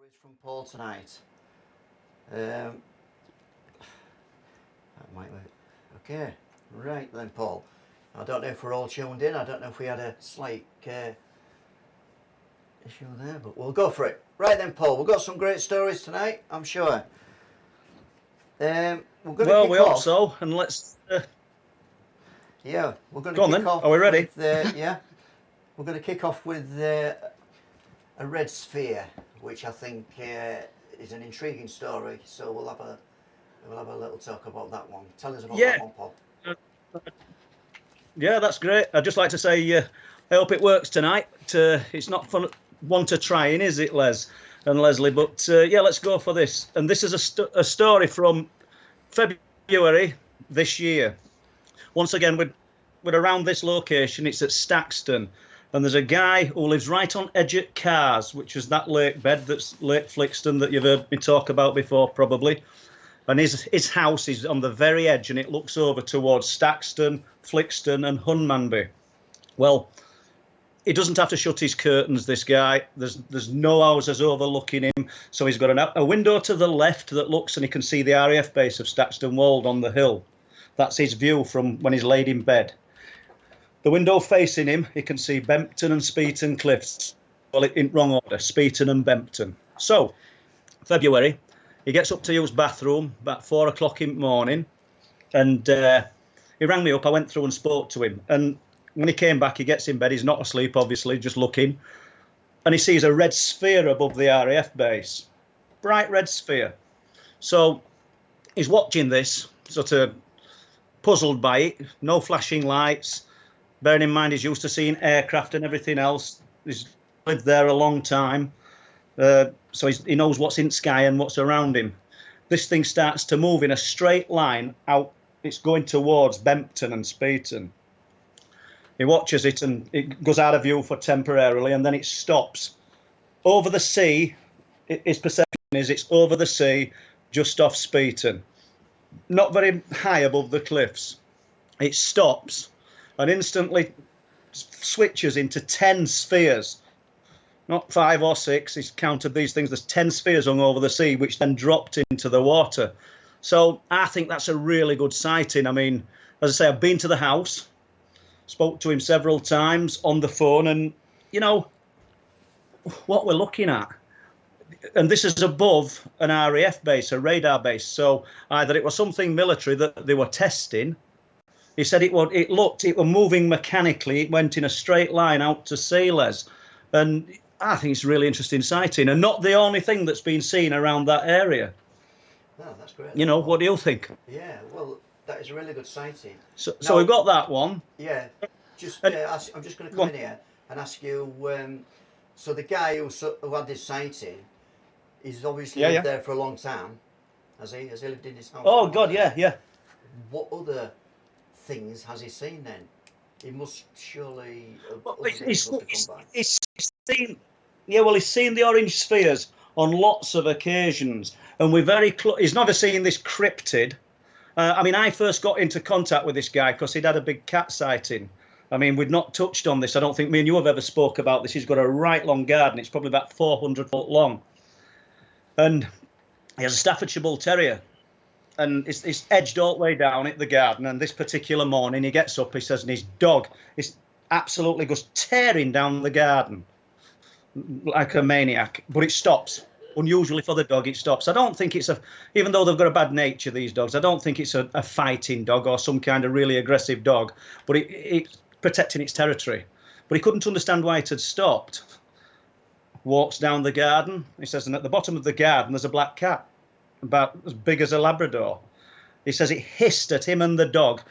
stories from Paul tonight. Um, that might work. Okay, right then, Paul. I don't know if we're all tuned in. I don't know if we had a slight issue there, but we'll go for it. Right then, Paul. We've got some great stories tonight, I'm sure. We're going to Well, kick we off. hope so, and let's. Yeah, we're going to Go on kick then. off. Are we ready? With, yeah, we're going to kick off with a red sphere, which I think is an intriguing story. So we'll have a little talk about that one. Tell us about that one, Paul. Yeah, that's great. I'd just like to say, I hope it works tonight. It's not fun one to try in, is it, Les and Leslie? But yeah, let's go for this. And this is a story from February this year. Once again, we're around this location. It's at Staxton. And there's a guy who lives right on edge at Cars, which is that lake bed that's Lake Flixton that you've heard me talk about before, probably. And his house is on the very edge, and it looks over towards Staxton, Flixton, and Hunmanby. Well, he doesn't have to shut his curtains, this guy. There's no houses overlooking him. So he's got a window to the left that looks, and he can see the RAF base of Staxton Wold on the hill. That's his view from when he's laid in bed. The window facing him, he can see Bempton and Speeton Cliffs. Well, in wrong order, Speeton and Bempton. So, February, he gets up to use bathroom about 4 o'clock in the morning, and he rang me up. I went through and spoke to him. And when he came back, he gets in bed. He's not asleep, obviously, just looking. And he sees a red sphere above the RAF base. Bright red sphere. So he's watching this, sort of puzzled by it. No flashing lights. Bearing in mind he's used to seeing aircraft and everything else. He's lived there a long time. So he knows what's in the sky and what's around him. This thing starts to move in a straight line out. It's going towards Bempton and Speeton. He watches it and it goes out of view for temporarily, and then it stops. Over the sea, his perception is it's over the sea, just off Speeton. Not very high above the cliffs. It stops and instantly switches into 10 spheres. Not 5 or 6, he's counted these things. There's 10 spheres hung over the sea, which then dropped into the water. So I think that's a really good sighting. I mean, as I say, I've been to the house, spoke to him several times on the phone, and, you know, what we're looking at. And this is above an RAF base, a radar base. So either it was something military that they were testing. He said it were moving mechanically. It went in a straight line out to sea, Les. And I think it's a really interesting sighting, and not the only thing that's been seen around that area. No, that's great. You know, what do you think? Yeah, well, that is a really good sighting. So we've got that one. Yeah, I'm just going to come in here and ask you. So the guy who had this sighting, he's obviously lived there for a long time. Has he? Has he lived in his house? Oh God, yeah. What other things has he seen then? He must surely. He's seen. Yeah, well, he's seen the orange spheres on lots of occasions, and we're very close. He's never seen this cryptid. I mean, I first got into contact with this guy because he'd had a big cat sighting. I mean, we'd not touched on this. I don't think me and you have ever spoke about this. He's got a right long garden. It's probably about 400 foot long, and he has a Staffordshire Bull Terrier. And it's edged all the way down at the garden. And this particular morning, he gets up, he says, and his dog is absolutely goes tearing down the garden like a maniac. But it stops. Unusually for the dog, it stops. I don't think it's even though they've got a bad nature, these dogs, I don't think it's a fighting dog or some kind of really aggressive dog. But it's protecting its territory. But he couldn't understand why it had stopped. Walks down the garden. He says, and at the bottom of the garden, there's a black cat, about as big as a Labrador. He says it hissed at him and the dog,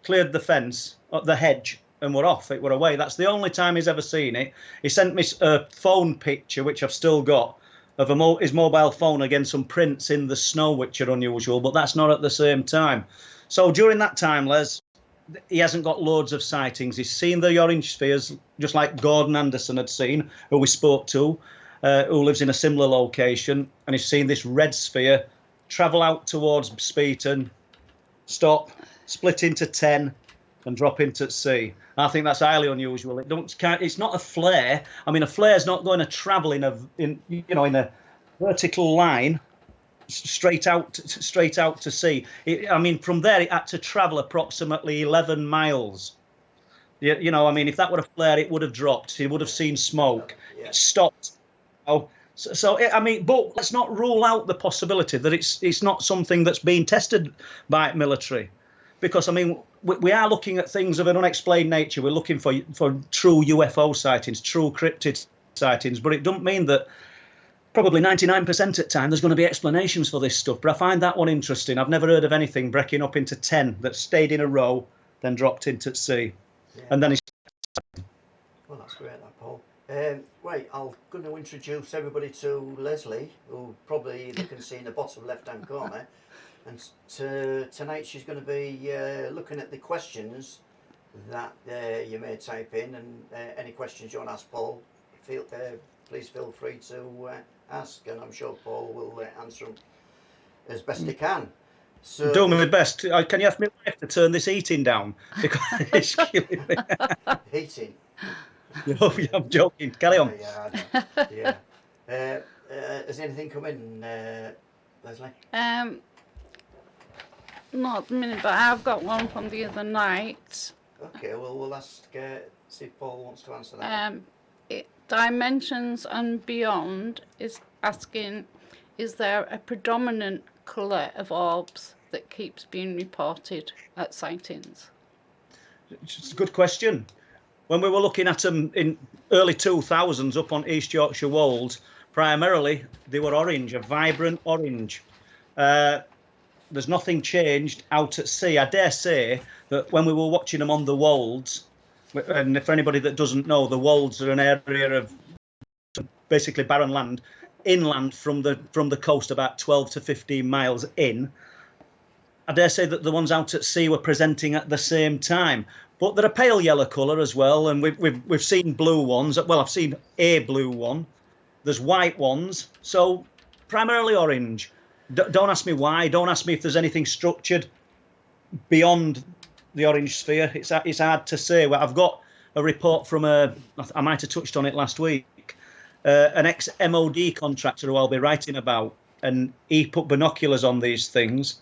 cleared the fence, the hedge, and were off. It were away. That's the only time he's ever seen it. He sent me a phone picture, which I've still got, of his mobile phone against some prints in the snow, which are unusual, but that's not at the same time. So during that time, Les, he hasn't got loads of sightings. He's seen the orange spheres, just like Gordon Anderson had seen, who we spoke to, who lives in a similar location, and he's seen this red sphere travel out towards Speeton, stop, split into 10, and drop into sea. I think that's highly unusual. It's not a flare. I mean, a flare's not going to travel in a vertical line straight out to sea. I mean, from there it had to travel approximately 11 miles. You know, I mean, if that were a flare, it would have dropped. It would have seen smoke. Yeah. It stopped. Oh, I mean, but let's not rule out the possibility that it's not something that's being tested by military, because I mean, we are looking at things of an unexplained nature. We're looking for true UFO sightings, true cryptid sightings, but it doesn't mean that probably 99% of the time there's going to be explanations for this stuff. But I find that one interesting. I've never heard of anything breaking up into 10 that stayed in a row, then dropped into sea. Yeah. And then it's... Well, that's great, that, Paul. Right, I'm going to introduce everybody to Leslie, who probably you can see in the bottom left-hand corner. And tonight she's going to be looking at the questions that you may type in, and any questions you want to ask Paul, please feel free to ask, and I'm sure Paul will answer them as best he can. So, doing my best. Can you ask me to turn this heating down? Because it's killing me. Heating? No, I'm joking. Carry on. Yeah, I know. Yeah. Has anything come in, Leslie? Not at the minute, but I've got one from the other night. Okay, well, we'll ask, see if Paul wants to answer that. Dimensions and Beyond is asking, is there a predominant colour of orbs that keeps being reported at sightings? It's a good question. When we were looking at them in early 2000s up on East Yorkshire Wolds, primarily they were orange, a vibrant orange. There's nothing changed out at sea. I dare say that when we were watching them on the Wolds, and for anybody that doesn't know, the Wolds are an area of basically barren land, inland from the coast, about 12 to 15 miles in. I dare say that the ones out at sea were presenting at the same time, but they're a pale yellow colour as well, and we've seen blue ones. Well, I've seen a blue one. There's white ones, so primarily orange. Don't ask me why. Don't ask me if there's anything structured beyond the orange sphere. It's hard to say. Well, I've got a report from I might have touched on it last week, an ex-MOD contractor who I'll be writing about, and he put binoculars on these things,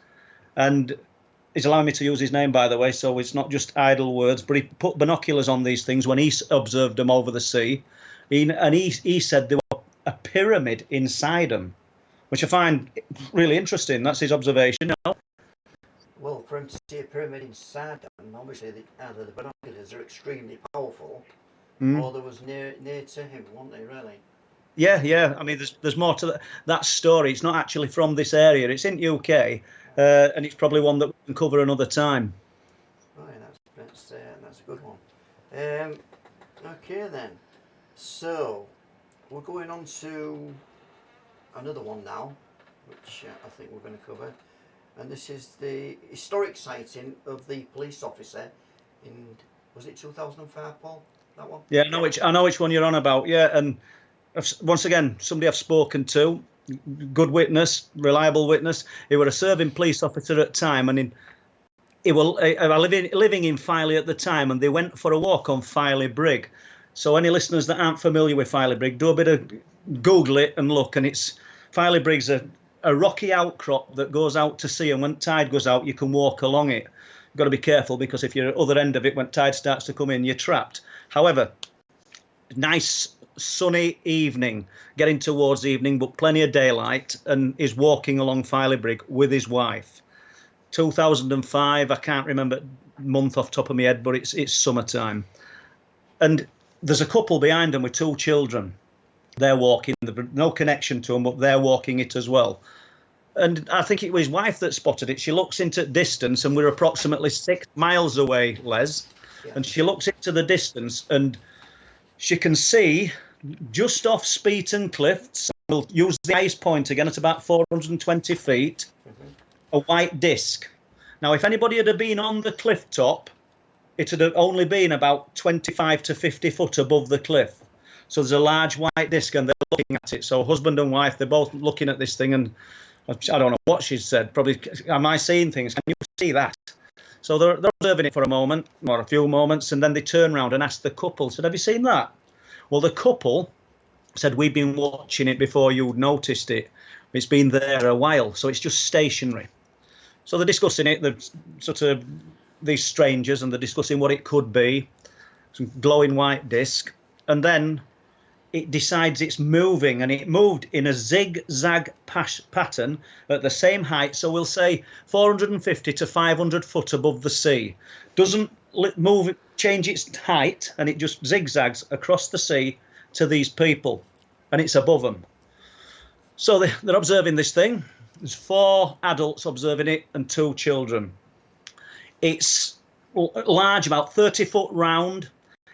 and he's allowing me to use his name, by the way, so it's not just idle words, but he put binoculars on these things when he observed them over the sea, and he said there was a pyramid inside them, which I find really interesting. That's his observation. Well, for him to see a pyramid inside them, obviously either the binoculars are extremely powerful, or there was near to him, weren't they, really? Yeah. I mean, there's more to that story. It's not actually from this area. It's in UK, and it's probably one that we can cover another time. Right, that's a good one. Okay then. So we're going on to another one now, which I think we're going to cover, and this is the historic sighting of the police officer in, was it 2005, Paul? That one? Yeah, I know which one you're on about. Yeah, and once again, somebody I've spoken to, good witness, reliable witness. He was a serving police officer at the time, and he was living in Filey at the time, and they went for a walk on Filey Brig. So any listeners that aren't familiar with Filey Brig, do a bit of Google it and look, and it's Filey Brig's a rocky outcrop that goes out to sea, and when tide goes out, you can walk along it. You've got to be careful, because if you're at the other end of it, when tide starts to come in, you're trapped. However, nice sunny evening, getting towards evening, but plenty of daylight, and is walking along Filey Brig with his wife. 2005, I can't remember month off the top of my head, but it's summertime. And there's a couple behind them with two children. They're walking, no connection to them, but they're walking it as well. And I think it was his wife that spotted it. She looks into distance, and we're approximately 6 miles away, Les. Yeah. And she looks into the distance, and she can see just off Speeton Cliff, so we'll use the ice point again at about 420 feet, a white disc. Now, if anybody had been on the cliff top, it had only been about 25 to 50 foot above the cliff. So there's a large white disc, and they're looking at it. So husband and wife, they're both looking at this thing, and I don't know what she said. Probably, am I seeing things? Can you see that? So they're observing it for a moment, or a few moments, and then they turn around and ask the couple, said, have you seen that? Well, the couple said, we've been watching it before you noticed it. It's been there a while, so it's just stationary. So they're discussing it, they're sort of these strangers, and they're discussing what it could be, some glowing white disc, and then it decides it's moving, and it moved in a zigzag pattern at the same height. So we'll say 450 to 500 foot above the sea. Doesn't move, change its height, and it just zigzags across the sea to these people, and it's above them. So they're observing this thing. There's 4 adults observing it and 2 children. It's large, about 30 foot round.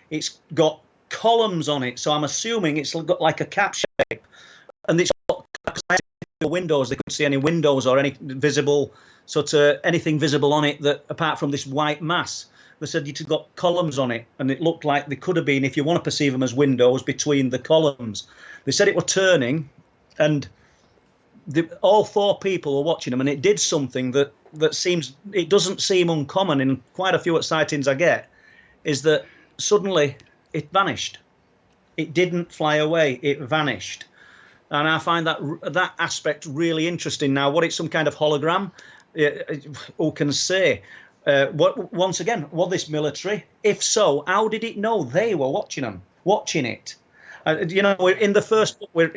It's got columns on it, so I'm assuming it's got like a cap shape, and it's got windows. They couldn't see any windows or any visible anything visible on it that apart from this white mass. They said you'd got columns on it, and it looked like they could have been, if you want to perceive them as windows, between the columns. They said it were turning, and all 4 people were watching them, and it did something that seems, it doesn't seem uncommon in quite a few sightings I get, is that suddenly it vanished. It didn't fly away, it vanished. And I find that aspect really interesting. Now, what it's some kind of hologram, who can say? Once again, was this military? If so, how did it know they were watching it? In the first book,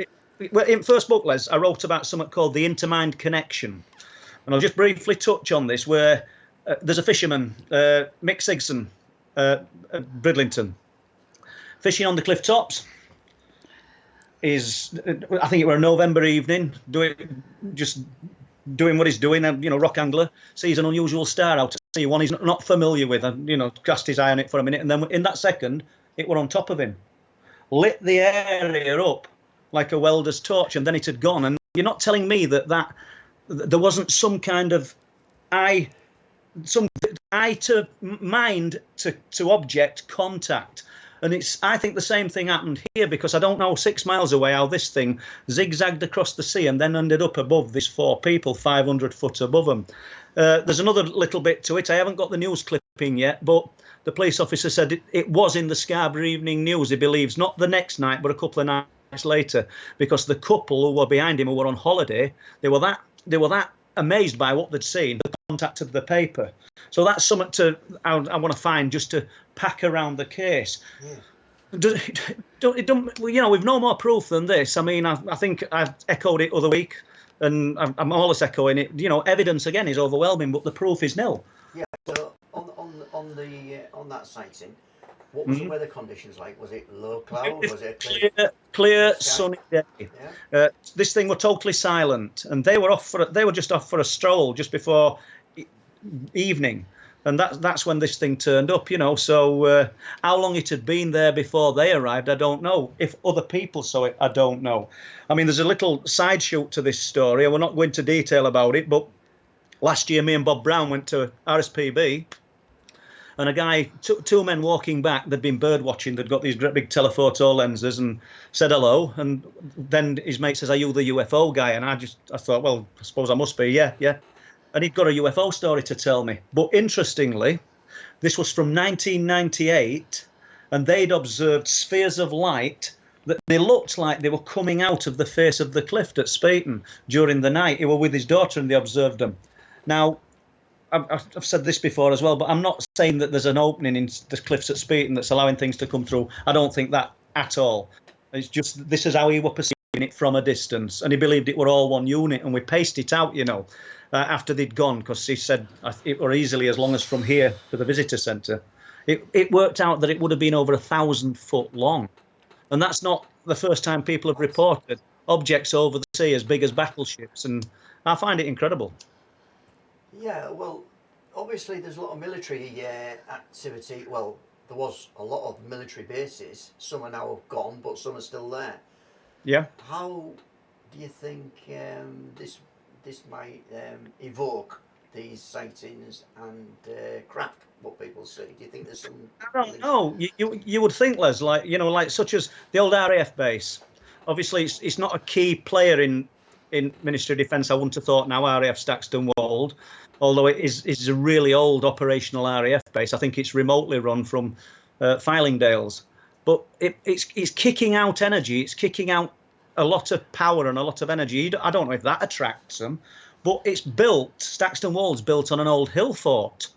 in first book, Les, I wrote about something called the intermind connection. And I'll just briefly touch on this, where there's a fisherman, Mick Sigson, Bridlington, fishing on the cliff tops. I think it were a November evening, doing what he's doing, rock angler, sees an unusual star out at sea, one he's not familiar with, and, cast his eye on it for a minute, and then in that second, it were on top of him. Lit the area up like a welder's torch, and then it had gone. And you're not telling me that there wasn't some kind of eye to mind to object contact. And I think the same thing happened here, because I don't know 6 miles away how this thing zigzagged across the sea and then ended up above these 4 people, 500 foot above them. There's another little bit to it. I haven't got the news clipping yet, but the police officer said it was in the Scarborough Evening News, he believes, not the next night, but a couple of nights later, because the couple who were behind him, who were on holiday, they were that amazed by what they'd seen, they contacted the paper. So that's something I want to find, just to pack around the case. Yeah. We've no more proof than this. I mean, I think I've echoed it other week, and I'm always echoing it. Evidence again is overwhelming, but the proof is nil. Yeah. So on that sighting, what was the weather conditions like? Was it low cloud? Was it clear sunny day? Yeah. This thing were totally silent, and they were just off for a stroll just before evening, and that's when this thing turned up. So how long it had been there before they arrived, I don't know. If other people saw it, I don't know. I mean, there's a little side shoot to this story, and we're not going into detail about it, but last year me and Bob Brown went to RSPB, and a guy, 2 men walking back, they'd been bird watching, they'd got these great big telephoto lenses, and said hello, and then his mate says, are you the UFO guy? And I thought, well, I suppose I must be. Yeah. And he'd got a UFO story to tell me. But interestingly, this was from 1998, and they'd observed spheres of light that they looked like they were coming out of the face of the cliff at Speeton during the night. He were with his daughter, and they observed them. Now, I've said this before as well, but I'm not saying that there's an opening in the cliffs at Speeton that's allowing things to come through. I don't think that at all. It's just, this is how he were perceiving it from a distance, and he believed it were all one unit, and we paced it out, after they'd gone, because he said it were easily as long as from here to the visitor centre. It worked out that it would have been over 1,000 foot long, and that's not the first time people have reported objects over the sea as big as battleships, and I find it incredible. Yeah, well, obviously there's a lot of military activity. Well, there was a lot of military bases. Some are now gone, but some are still there. Yeah. How do you think this might evoke these sightings and crack what people see? Do you think there's some? I don't know. You would think, Les, like such as the old RAF base. Obviously, it's not a key player in Ministry of Defence. I wouldn't have thought now RAF Staxton Wold, although it is a really old operational RAF base. I think it's remotely run from Fylingdales. but it's kicking out energy. It's kicking out a lot of power and a lot of energy. I don't know if that attracts them, but it's built. Staxton Wall's built on an old hill fort,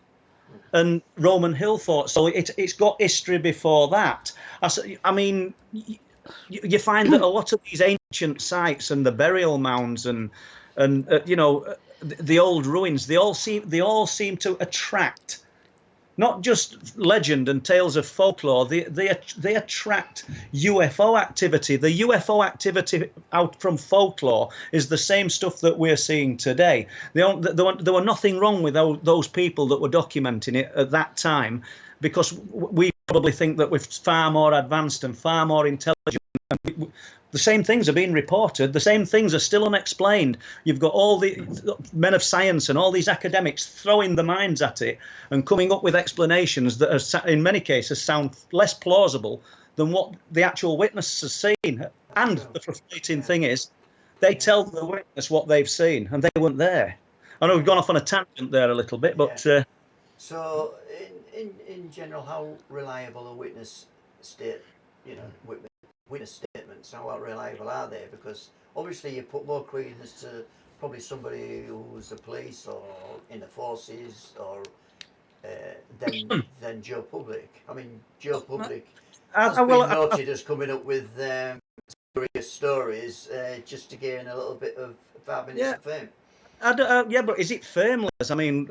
and Roman hill fort. So it's got history before that. I mean, you find that a lot of these ancient sites and the burial mounds and the old ruins, they all seem to attract not just legend and tales of folklore. They attract UFO activity. The UFO activity out from folklore is the same stuff that we're seeing today. There were nothing wrong with those people that were documenting it at that time, because we probably think that we're far more advanced and far more intelligent. The same things are being reported. The same things are still unexplained. You've got all the men of science and all these academics throwing their minds at it and coming up with explanations that are, in many cases, sound less plausible than what the actual witness has seen. And the frustrating thing is, they tell the witness what they've seen, and they weren't there. I know we've gone off on a tangent there a little bit, but so in general, how reliable a witness witness statements, how reliable are they? Because obviously you put more credence to probably somebody who's the police or in the forces or than Joe Public. I mean, Joe Public has been noted as coming up with serious stories just to gain a little bit of 5 minutes of fame. But is it fameless? I mean,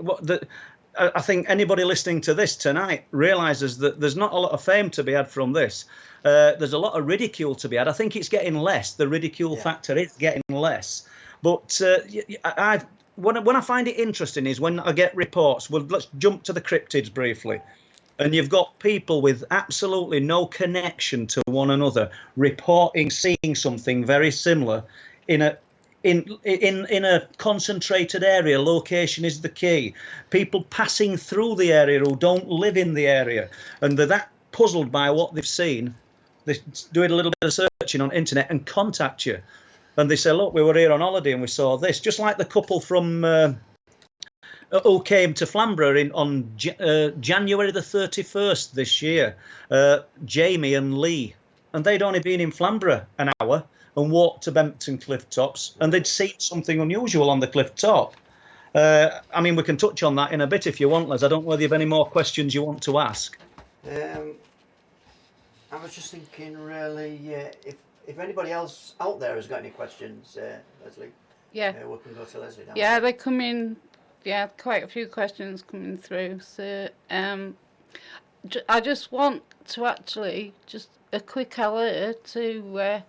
I think anybody listening to this tonight realises that there's not a lot of fame to be had from this. There's a lot of ridicule to be had. I think it's getting less. The ridicule factor is getting less. But when I find it interesting is when I get reports. Well, let's jump to the cryptids briefly. And you've got people with absolutely no connection to one another reporting seeing something very similar in a concentrated area. Location is the key. People passing through the area who don't live in the area, and they're that puzzled by what they've seen, they do a little bit of searching on internet and contact you, and they say, look, we were here on holiday and we saw this. Just like the couple from who came to Flamborough on January the 31st this year, Jamie and Lee, and they'd only been in Flamborough an hour and walked to Bempton cliff tops, and they'd seen something unusual on the cliff top. I mean, we can touch on that in a bit if you want, Les. I don't know whether you have any more questions you want to ask. I was just thinking, really, if anybody else out there has got any questions, Leslie. Yeah. We can go to Leslie now. Yeah, they come in. Yeah, quite a few questions coming through. So, I just want to actually just a quick hello to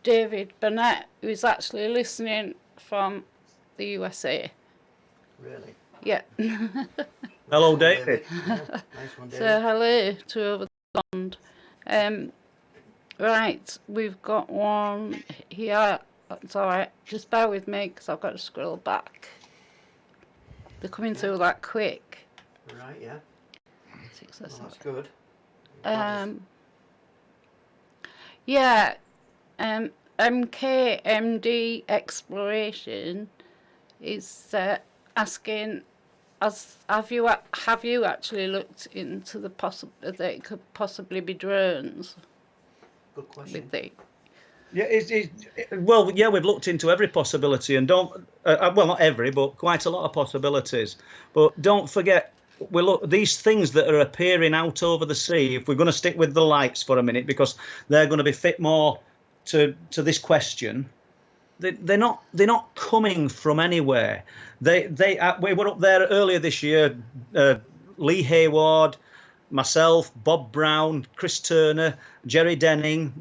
David Burnett, who is actually listening from the USA. Really? Yeah. Hello, David. Nice one, David. So hello to over the pond. Right, we've got one here. It's all right. Just bear with me because I've got to scroll back. They're coming through that quick. Right, yeah. Well, that's good. Yeah. MKMD Exploration is asking, have you actually looked into the that it could possibly be drones? Good question. Well, yeah, we've looked into every possibility, and well, not every, but quite a lot of possibilities. But don't forget, these things that are appearing out over the sea. If we're going to stick with the lights for a minute, because they're going to be fit more to this question, they're not coming from anywhere. We were up there earlier this year. Lee Hayward, myself, Bob Brown, Chris Turner, Jerry Denning,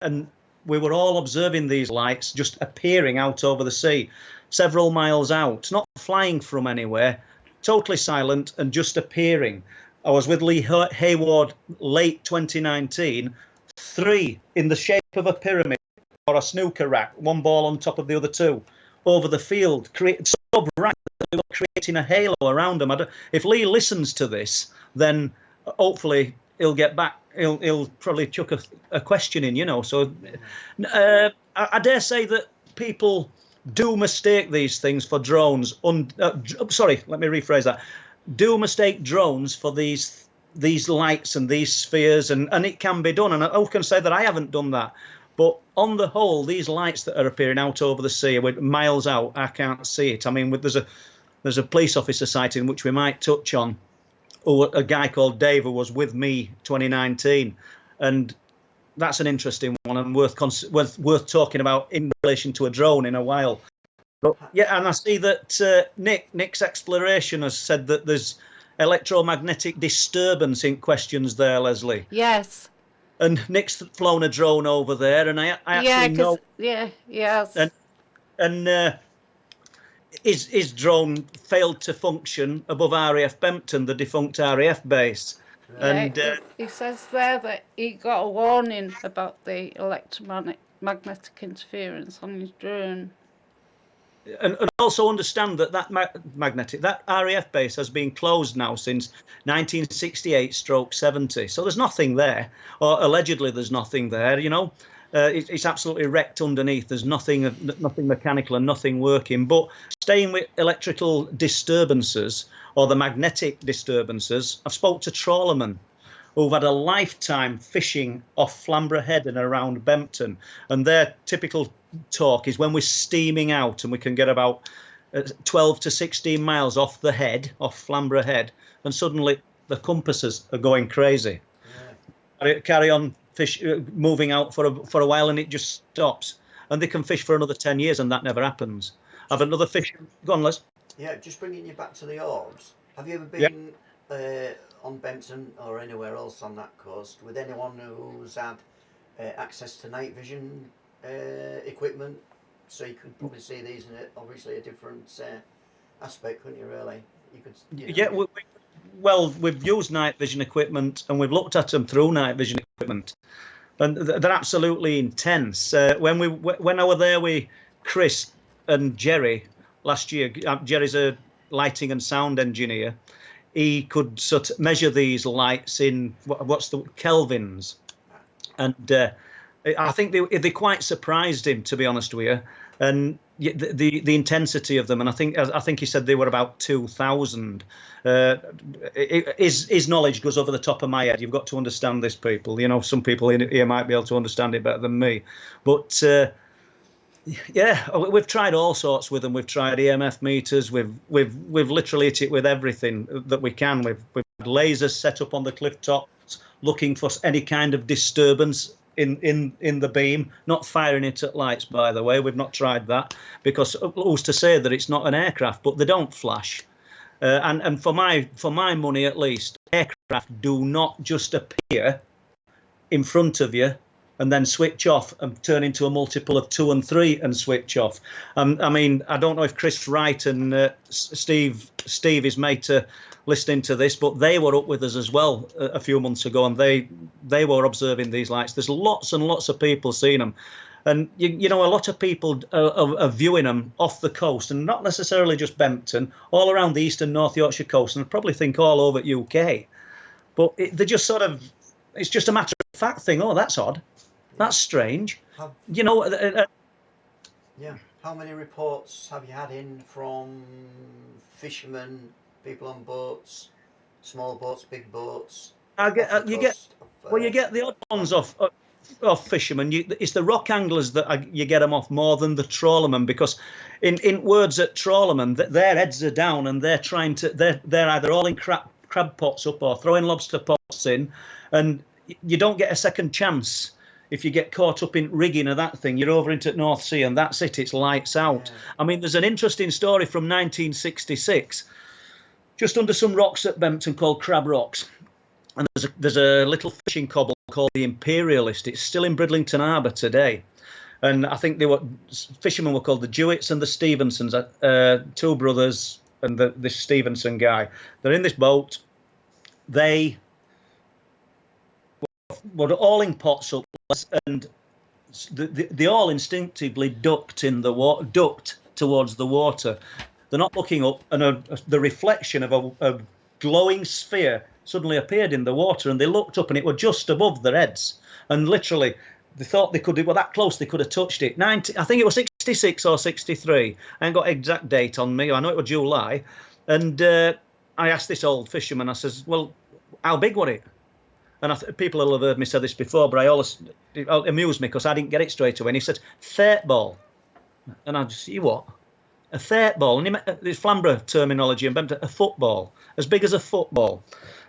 and we were all observing these lights just appearing out over the sea, several miles out, not flying from anywhere, totally silent and just appearing. I was with Lee Hayward late 2019, 3 in the shape of a pyramid or a snooker rack, one ball on top of the other 2, over the field, so bright that they were creating a halo around them. If Lee listens to this, then hopefully he'll get back. He'll probably chuck a question in, So I dare say that people do mistake these things for drones. Sorry, let me rephrase that. Do mistake drones for these these lights and these spheres, and it can be done. And I can say that I haven't done that. But on the whole, these lights that are appearing out over the sea, with miles out, I can't see it. I mean, there's a police officer sighting which we might touch on. A guy called Dave who was with me 2019, and that's an interesting one and worth talking about in relation to a drone in a while. But yeah, and I see that Nick's exploration has said that there's electromagnetic disturbance in questions there, Leslie. Yes. And Nick's flown a drone over there, and I actually know. Yes. And his drone failed to function above RAF Bempton, the defunct RAF base. Yeah, And he says there that he got a warning about the electromagnetic interference on his drone. And also understand that that RAF base has been closed now since 1968/70. So there's nothing there, or allegedly there's nothing there. You know, it's absolutely wrecked underneath. There's nothing mechanical and nothing working. But staying with electrical disturbances or the magnetic disturbances, I've spoke to trawlermen who've had a lifetime fishing off Flamborough Head and around Bempton, and their typical talk is when we're steaming out and we can get about 12 to 16 miles off the head, off Flamborough Head, and suddenly the compasses are going crazy. Yeah. Carry on moving out for a while, and it just stops, and they can fish for another 10 years, and that never happens. I've another fish. Go on, Les. Yeah, just bringing you back to the orbs. Have you ever been on Bempton or anywhere else on that coast with anyone who's had access to night vision equipment? So you could probably see these in obviously a different aspect, couldn't you? Really, you could. You know, well, we've used night vision equipment and we've looked at them through night vision equipment, and they're absolutely intense. When I were there with Chris and Jerry last year, Jerry's a lighting and sound engineer. He could sort of measure these lights in what's the kelvins, and I think they quite surprised him, to be honest with you, and the intensity of them. And I think he said they were about 2,000. His knowledge goes over the top of my head. You've got to understand this, people. You know, some people here might be able to understand it better than me, but. Yeah, we've tried all sorts with them. We've tried EMF meters. We've literally hit it with everything that we can. We've had lasers set up on the cliff tops, looking for any kind of disturbance in the beam. Not firing it at lights, by the way. We've not tried that, because who's to say that it's not an aircraft? But they don't flash. And for my money, at least, aircraft do not just appear in front of you and then switch off and turn into a multiple of 2 and 3 and switch off. I mean, I don't know if Chris Wright and Steve is made to listening to this, but they were up with us as well a few months ago, and they were observing these lights. There's lots and lots of people seeing them. And, you know, a lot of people are viewing them off the coast, and not necessarily just Bempton, all around the East and North Yorkshire coast, and I probably think all over UK. But they just sort of, it's just a matter of fact thing. Oh, that's odd. That's strange. You know. Yeah. How many reports have you had in from fishermen, people on boats, small boats, big boats? You get the odd ones off fishermen. It's the rock anglers that you get them off more than the trawlermen, because in words at trawlermen, their heads are down and they're trying to. They're either hauling crab pots up or throwing lobster pots in, and you don't get a second chance. If you get caught up in rigging of that thing, you're over into the North Sea and that's it, it's lights out. Yeah. I mean, there's an interesting story from 1966, just under some rocks at Bempton called Crab Rocks. And there's a little fishing cobble called the Imperialist. It's still in Bridlington Harbour today. And I think fishermen were called the Jewetts and the Stevensons, two brothers and this Stevenson guy. They're in this boat. They were hauling pots up, and they all instinctively ducked towards the water. They're not looking up, and the reflection of a glowing sphere suddenly appeared in the water, and they looked up, and it was just above their heads. And literally, they thought they were that close, they could have touched it. I think it was 66 or 63. I ain't got an exact date on me. I know it was July. And I asked this old fisherman, I says, well, how big was it? And people will have heard me say this before, but it amused me because I didn't get it straight away. And he said, "Fate ball," and I just, "You what? A fate ball?" And he meant this Flamborough terminology and meant a football, as big as a football.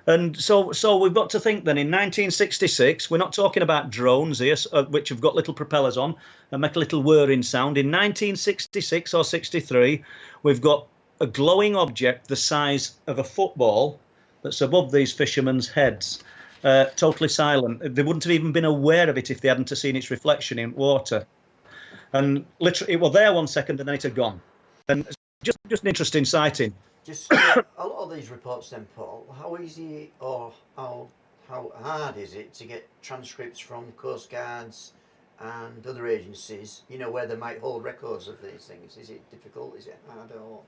And so we've got to think then in 1966, we're not talking about drones here, which have got little propellers on and make a little whirring sound. In 1966 or 63, we've got a glowing object the size of a football that's above these fishermen's heads, totally silent. They wouldn't have even been aware of it if they hadn't seen its reflection in water. And literally, it was there 1 second and then it had gone. And it's just an interesting sighting. Just a lot of these reports then, Paul, how easy or how hard is it to get transcripts from Coast Guards and other agencies, you know, where they might hold records of these things? Is it difficult? Is it hard or?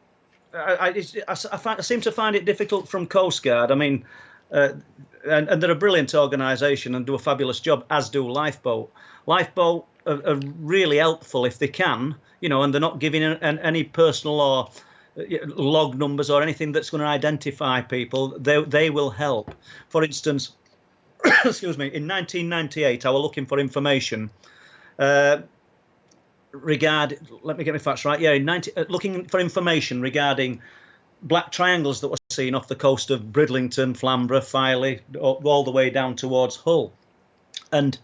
I seem to find it difficult from Coast Guard. I mean, and they're a brilliant organisation and do a fabulous job, as do Lifeboat. Lifeboat are really helpful if they can, you know, and they're not giving any personal or log numbers or anything that's going to identify people. They will help. For instance, excuse me, in 1998, I was looking for information regarding, let me get my facts right. Yeah, looking for information regarding black triangles that were seen off the coast of Bridlington, Flamborough, Filey, all the way down towards Hull. And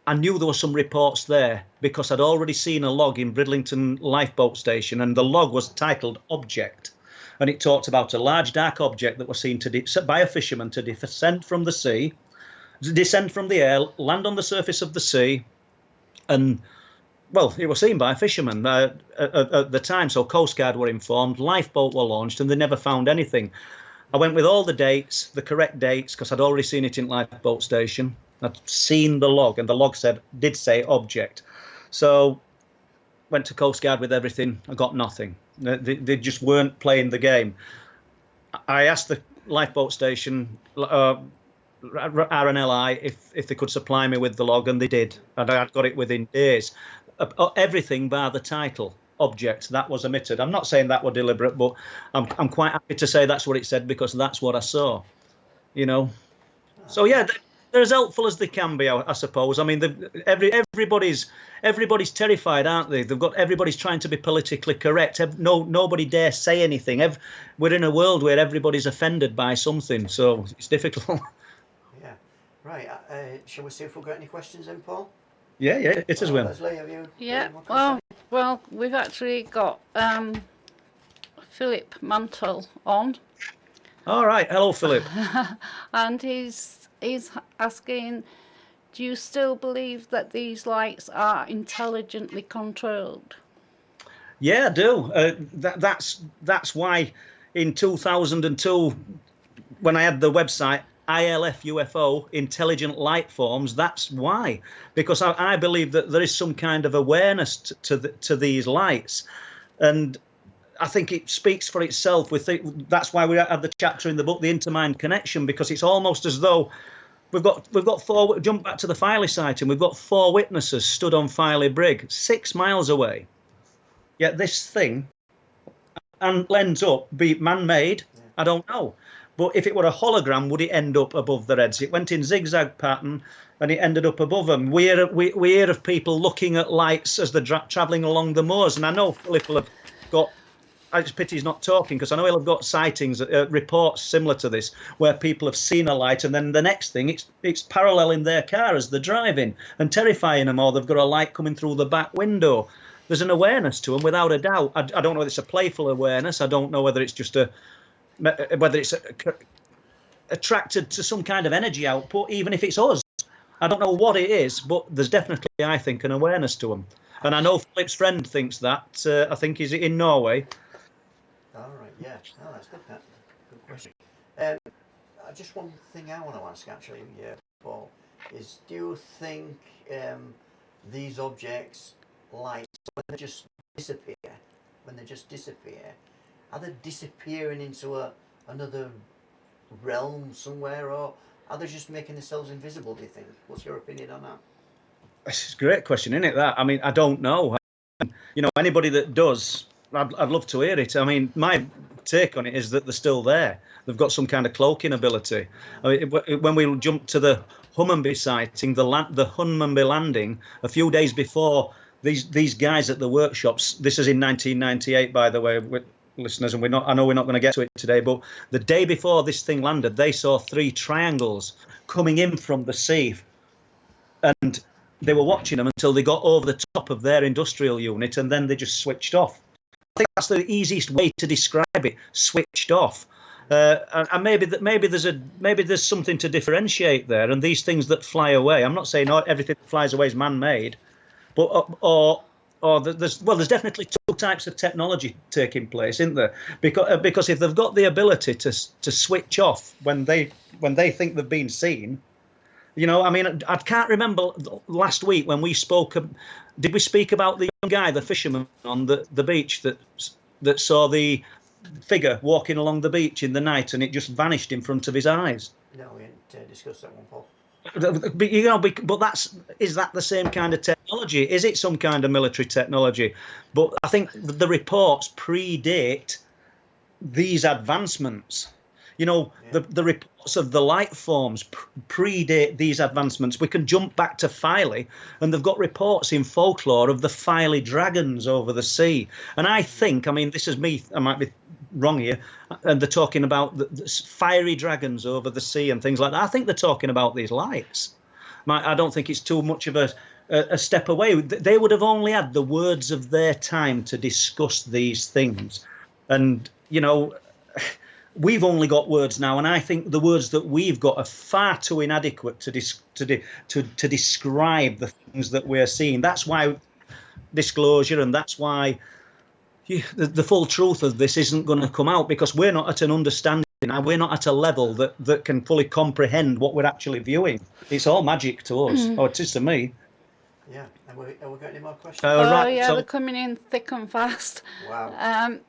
I knew there were some reports there because I'd already seen a log in Bridlington Lifeboat Station, and the log was titled Object. And it talked about a large dark object that was seen by a fisherman to descend from the sea, descend from the air, land on the surface of the sea, and, well, it was seen by a fisherman at the time, so Coast Guard were informed, Lifeboat were launched, and they never found anything. I went with all the dates, the correct dates, because I'd already seen it in Lifeboat Station. I'd seen the log, and the log did say Object. So went to Coast Guard with everything. I got nothing. They just weren't playing the game. I asked the Lifeboat Station, RNLI, if they could supply me with the log, and they did. And I got it within days. Everything bar the title, Object, that was omitted. I'm not saying that were deliberate, but I'm quite happy to say that's what it said because that's what I saw, you know. So yeah, they're as helpful as they can be, I suppose. I mean, everybody's terrified, aren't they? Everybody's trying to be politically correct. Nobody dare say anything. We're in a world where everybody's offended by something, so it's difficult. Yeah, right. Shall we see if we've got any questions then, Paul? Yeah, it is. Leslie, have you? Yeah. Well, we've actually got Philip Mantle on. All right. Hello, Philip. And he's asking, do you still believe that these lights are intelligently controlled? Yeah, I do. That's why in 2002, when I had the website ILF UFO Intelligent Light Forms, that's why, because I believe that there is some kind of awareness to these lights, and I think it speaks for itself. That's why we have the chapter in the book, the Intermind Connection, because it's almost as though we've got four. Jump back to the Filey sighting. We've got 4 witnesses stood on Filey Brig, 6 miles away. Yet this thing and ends up be man-made. I don't know. But if it were a hologram, would it end up above their heads? It went in zigzag pattern, and it ended up above them. We hear of people looking at lights as they're travelling along the moors, and I know Philip will have got. It's pity he's not talking, because I know he'll have got sightings, reports similar to this, where people have seen a light, and then the next thing, it's paralleling their car as they're driving and terrifying them, or they've got a light coming through the back window. There's an awareness to them, without a doubt. I don't know whether it's a playful awareness. I don't know whether it's just attracted to some kind of energy output, even if it's us. I don't know what it is, but there's definitely, I think, an awareness to them. And I know Philip's friend thinks that. I think he's in Norway. All right, yeah. Oh, that's good, Pat. Good question. Just one thing I want to ask, actually, Paul, is do you think these objects, lights, when they just disappear, are they disappearing into another realm somewhere, or are they just making themselves invisible, do you think? What's your opinion on that? It's a great question, isn't it, that? I mean, I don't know. You know, anybody that does, I'd love to hear it. I mean, my take on it is that they're still there. They've got some kind of cloaking ability. I mean, when we jumped to the Hummonby sighting, the Hummonby landing, a few days before, these guys at the workshops, this is in 1998, by the way, listeners, and I know we're not going to get to it today, but the day before this thing landed, they saw 3 triangles coming in from the sea, and they were watching them until they got over the top of their industrial unit, and then they just switched off. I think that's the easiest way to describe it: switched off. And maybe there's something to differentiate there. And these things that fly away, I'm not saying everything that flies away is man-made, but there's definitely 2 types of technology taking place, isn't there? Because if they've got the ability to switch off when they think they've been seen. I mean, I can't remember last week when we spoke. Did we speak about the young guy, the fisherman on the beach that saw the figure walking along the beach in the night and it just vanished in front of his eyes? No, we didn't discuss that one, Paul. But is that the same kind of technology? Is it some kind of military technology? But I think the reports predate these advancements. The reports of the light forms predate these advancements. We can jump back to Filey, and they've got reports in folklore of the Filey dragons over the sea. And I think, I mean, this is me, I might be wrong here, and they're talking about the fiery dragons over the sea and things like that. I think they're talking about these lights. I don't think it's too much of a step away. They would have only had the words of their time to discuss these things. And, we've only got words now, and I think the words that we've got are far too inadequate to describe the things that we're seeing. That's why disclosure, and that's why the full truth of this isn't going to come out, because we're not at an understanding now. We're not at a level that can fully comprehend what we're actually viewing. It's all magic to us. Oh, it is to me. Yeah. Have we got any more questions? Right, yeah, so they're coming in thick and fast. Wow.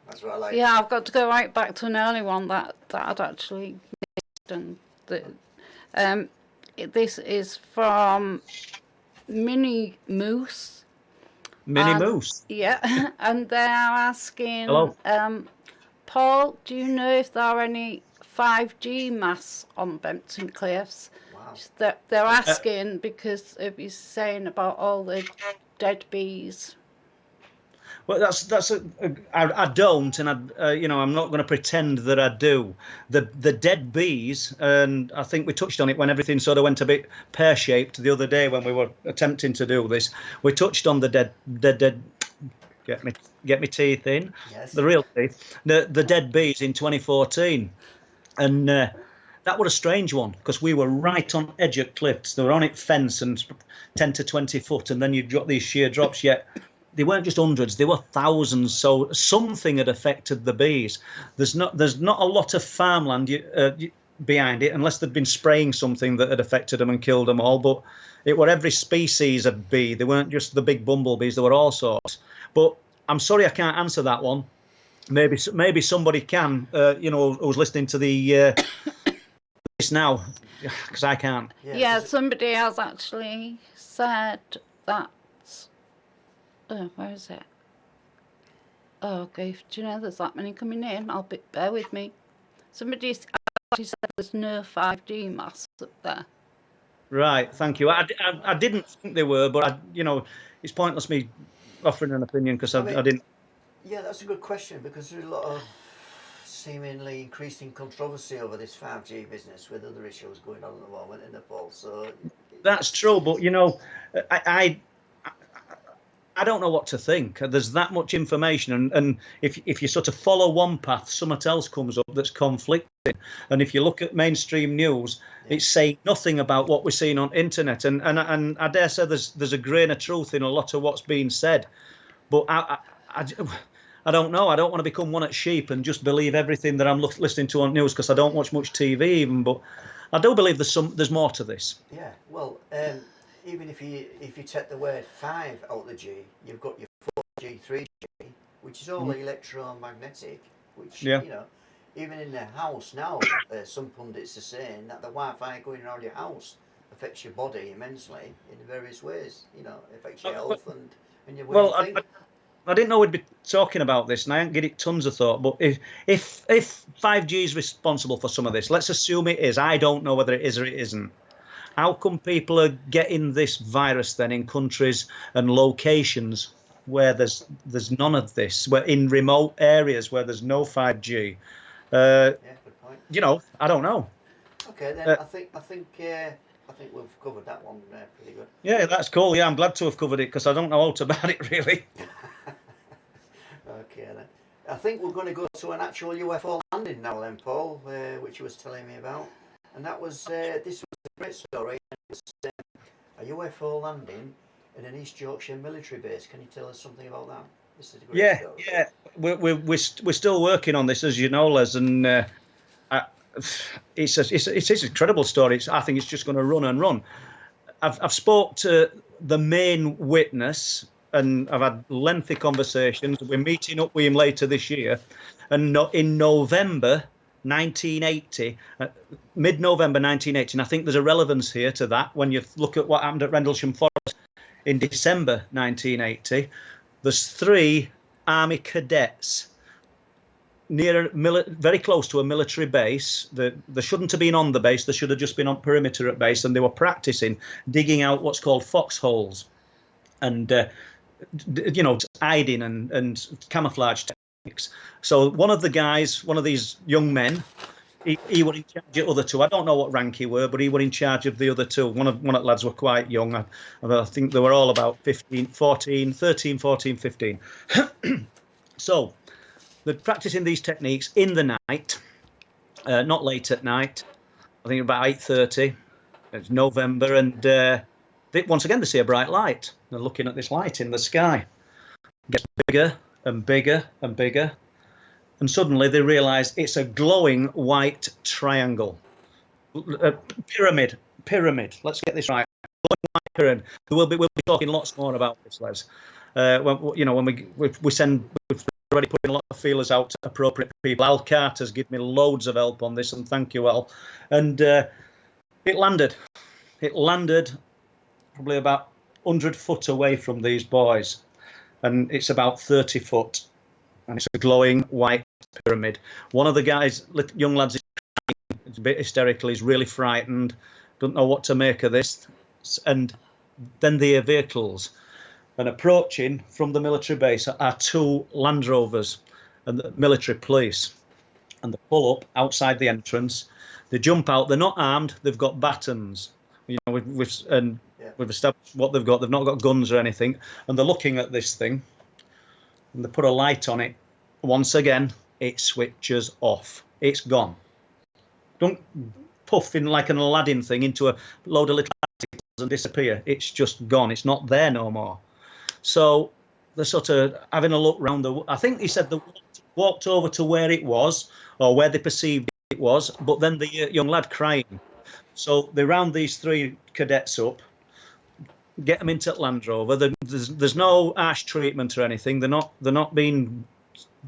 That's what I like. Yeah, I've got to go right back to an early one that I'd actually missed. And this is from Mini Moose. Moose. Yeah, and they're asking, Hello. Paul, do you know if there are any 5G masts on Bempton Cliffs? Wow. They're asking because of you saying about all the dead bees. Well, I don't, and I'm not going to pretend that I do. The dead bees, and I think we touched on it when everything sort of went a bit pear-shaped the other day when we were attempting to do this. We touched on the dead. Get me teeth in. Yes. The real teeth. The dead bees in 2014, and that was a strange one because we were right on edge of cliffs. They were on it fence and 10 to 20 foot, and then you drop these sheer drops. Yet they weren't just hundreds; they were thousands. So something had affected the bees. There's not a lot of farmland behind it, unless they'd been spraying something that had affected them and killed them all. But it were every species of bee. They weren't just the big bumblebees. There were all sorts. But I'm sorry I can't answer that one. Maybe somebody can. Who's listening to the this now, because I can't. Yeah, somebody has actually said that. Where is it? Oh, okay. Do you know there's that many coming in? Bear with me. Somebody actually said there's no 5G masts up there. Right, thank you. I didn't think they were, but it's pointless me offering an opinion because I didn't. Yeah, that's a good question, because there's a lot of seemingly increasing controversy over this 5G business with other issues going on at the moment in Nepal. So that's true, but I don't know what to think. There's that much information, and if you sort of follow one path, something else comes up that's conflicting. And if you look at mainstream news, it's saying nothing about what we're seeing on internet. And I dare say there's a grain of truth in a lot of what's being said. But I don't know. I don't want to become one at sheep and just believe everything that I'm listening to on news, because I don't watch much TV even. But I do believe there's more to this. Yeah. Well, even if you take the word 5 out of the G, you've got your 4G, 3G, which is all electromagnetic, which, even in the house now, some pundits are saying that the Wi-Fi going around your house affects your body immensely in various ways. It affects your health and your way of thinking. I didn't know we'd be talking about this, and I ain't give it tons of thought. But if 5G is responsible for some of this, let's assume it is. I don't know whether it is or it isn't. How come people are getting this virus then in countries and locations where there's none of this? Where in remote areas where there's no 5G? Yeah, good point. You know, I don't know. Okay, then I think we've covered that one pretty good. Yeah, that's cool. Yeah, I'm glad to have covered it because I don't know out about it really. Okay then. I think we're going to go to an actual UFO landing now then, Paul, which you was telling me about. And that was, this was a great story. It was a UFO landing in an East Yorkshire military base. Can you tell us something about that? This is a great story. Yeah. We're still working on this, as you know, Les, and it's an incredible story. I think it's just going to run and run. I've spoke to the main witness, and I've had lengthy conversations. We're meeting up with him later this year, and in November 1980, mid-November 1980, and I think there's a relevance here to that when you look at what happened at Rendlesham Forest in December 1980. There's 3 army cadets very close to a military base. They shouldn't have been on the base. They should have just been on perimeter at base, and they were practicing digging out what's called foxholes and hiding and camouflage techniques. So one of these young men, he were in charge of the other 2. I don't know what rank he were, but he were in charge of the other 2. One of the lads were quite young. I think they were all about 13, 14, 15. So they're practicing these techniques in the night, not late at night. I think about 8:30. It's November, and once again they see a bright light. They're looking at this light in the sky. It gets bigger and bigger and bigger, and suddenly they realise it's a glowing white triangle, pyramid. Let's get this right. Glowing white pyramid. We'll be talking lots more about this, Les. When we send. We've already putting a lot of feelers out to appropriate people. Al Carter's given me loads of help on this, and thank you, Al. And it landed. It landed probably about 100 foot away from these boys, and it's about 30 foot, and it's a glowing white pyramid. One of the guys, young lads, is crying. It's a bit hysterical. He's really frightened, doesn't know what to make of this, and then the vehicles. And approaching from the military base are 2 Land Rovers and the military police. And they pull up outside the entrance. They jump out. They're not armed. They've got batons. We've established what they've got. They've not got guns or anything. And they're looking at this thing. And they put a light on it. Once again, it switches off. It's gone. Don't puff in like an Aladdin thing into a load of little particles and disappear. It's just gone. It's not there no more. So they're sort of having a look round I think he said they walked over to where it was, or where they perceived it was, but then the young lad crying. So they round these 3 cadets up, get them into Land Rover. There's no harsh treatment or anything. They're not being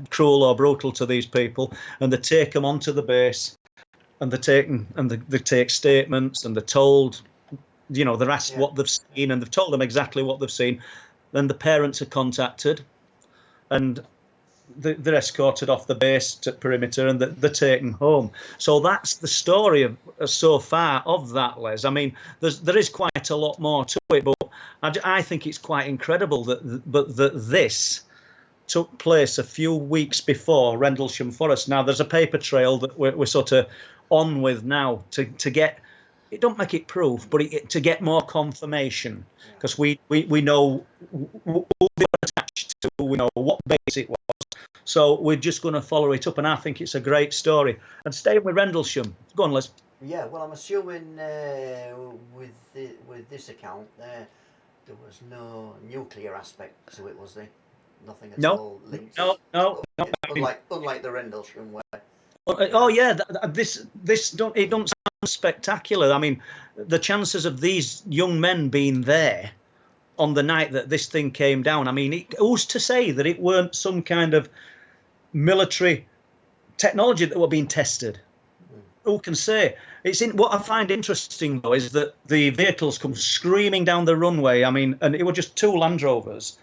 cruel or brutal to these people, and they take them onto the base, and they take statements, and they're told, they're asked what they've seen, and they've told them exactly what they've seen. Then the parents are contacted, and they're escorted off the base to perimeter, and they're taken home. So that's the story of so far of that, Les. I mean, there is quite a lot more to it, but I think it's quite incredible that this took place a few weeks before Rendlesham Forest. Now, there's a paper trail that we're sort of on with now to get. It don't make it proof, but to get more confirmation, because we know who they were attached to, we know what base it was. So we're just going to follow it up, and I think it's a great story. And staying with Rendlesham, go on, Les. Yeah, well, I'm assuming with this account there was no nuclear aspect to it, was there? Nothing at all linked. No. Unlike the Rendlesham where. Oh yeah, this don't sound spectacular. I mean, the chances of these young men being there on the night that this thing came down. I mean, who's to say that it weren't some kind of military technology that were being tested? Who can say? What I find interesting though is that the vehicles come screaming down the runway. I mean, and it were just 2 Land Rovers,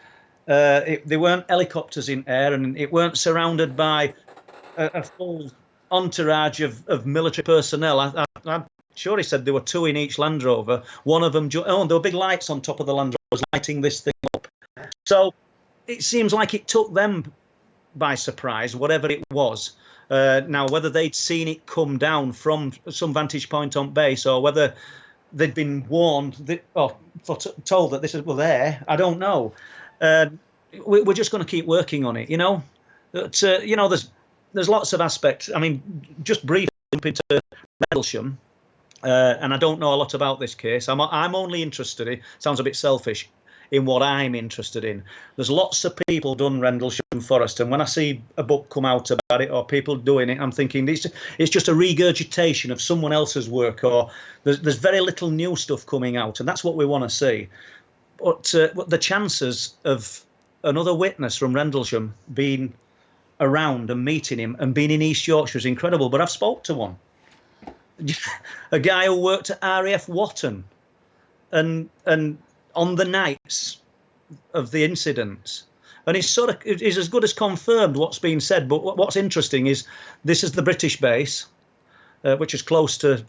They weren't helicopters in air, and it weren't surrounded by a full entourage of military personnel. I'm sure he said there were 2 in each Land Rover. One of them, there were big lights on top of the Land Rovers lighting this thing up. So it seems like it took them by surprise, whatever it was. Now, whether they'd seen it come down from some vantage point on base, or whether they'd been warned or told that this was there, I don't know. We're just going to keep working on it, you know. But, you know, there's lots of aspects. I mean, just briefly jump into Rendlesham, and I don't know a lot about this case. I'm only interested in, sounds a bit selfish, in what I'm interested in. There's lots of people done Rendlesham Forest, and when I see a book come out about it or people doing it, I'm thinking it's just a regurgitation of someone else's work, or there's very little new stuff coming out, and that's what we want to see. But the chances of another witness from Rendlesham being around and meeting him and being in East Yorkshire is incredible. But I've spoke to one, a guy who worked at RAF Watton, and on the nights of the incidents, and he's as good as confirmed what's been said. But what's interesting is this is the British base, which is close to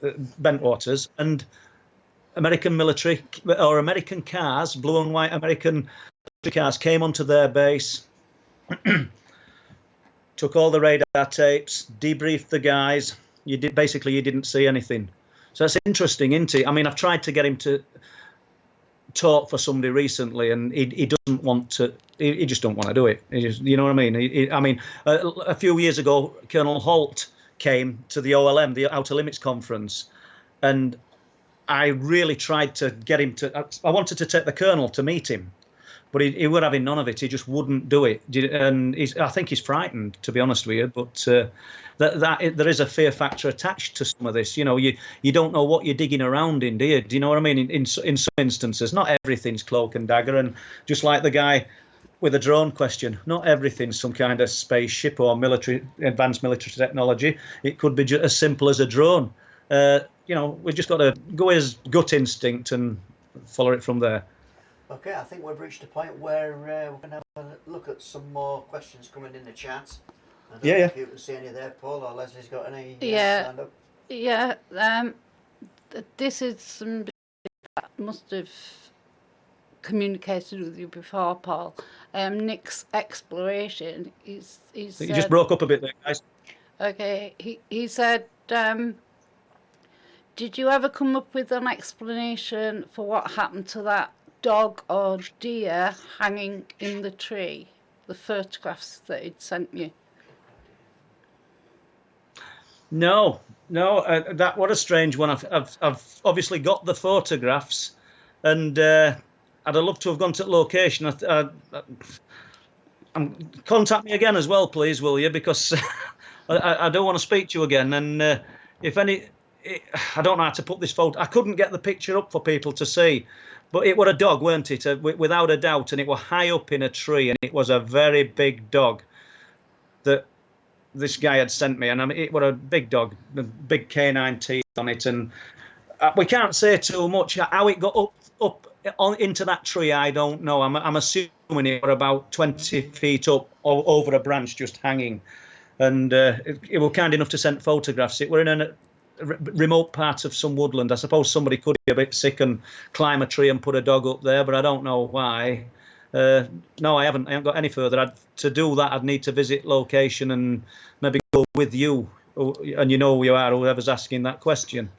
Bentwaters, and American military or American cars, blue and white American cars, came onto their base, took all the radar tapes, debriefed the guys. You didn't see anything. So that's interesting, isn't it? I mean, I've tried to get him to talk for somebody recently, and he doesn't want to. He just don't want to do it. You know what I mean? A few years ago, Colonel Holt came to the OLM, the Outer Limits Conference, and I really tried to get him to. I wanted to take the Colonel to meet him, but he would having none of it. He just wouldn't do it, and I think he's frightened, to be honest with you. But there is a fear factor attached to some of this. You know, you don't know what you're digging around in, do you? Do you know what I mean? In some instances, not everything's cloak and dagger, and just like the guy with a drone question, not everything's some kind of spaceship or advanced military technology. It could be just as simple as a drone. You know, we've just got to go as gut instinct and follow it from there. Okay, I think we've reached a point where we're going to have a look at some more questions coming in the chat. I don't know if you can see any there, Paul, or Leslie's got any stand up. Yeah, this is somebody that must have communicated with you before, Paul. Nick's exploration, you just broke up a bit there, guys. Okay, he said, did you ever come up with an explanation for what happened to that dog or deer hanging in the tree? The photographs that he'd sent you. No. That what a strange one. I've obviously got the photographs, and I'd have loved to have gone to the location. Contact me again as well, please, will you? Because I don't want to speak to you again. And if any. I don't know how to put this photo. I couldn't get the picture up for people to see, but it was a dog, weren't it? Without a doubt, and it was high up in a tree, and it was a very big dog that this guy had sent me, and I mean, it was a big dog, big canine teeth on it, and we can't say too much. How it got up into that tree, I don't know. I'm assuming it was about 20 feet up over a branch, just hanging, and it was kind enough to send photographs. It were in a remote part of some woodland. I suppose somebody could be a bit sick and climb a tree and put a dog up there, but I don't know why. No, I haven't got any further. To do that, I'd need to visit location and maybe go with you, and you know who you are, whoever's asking that question.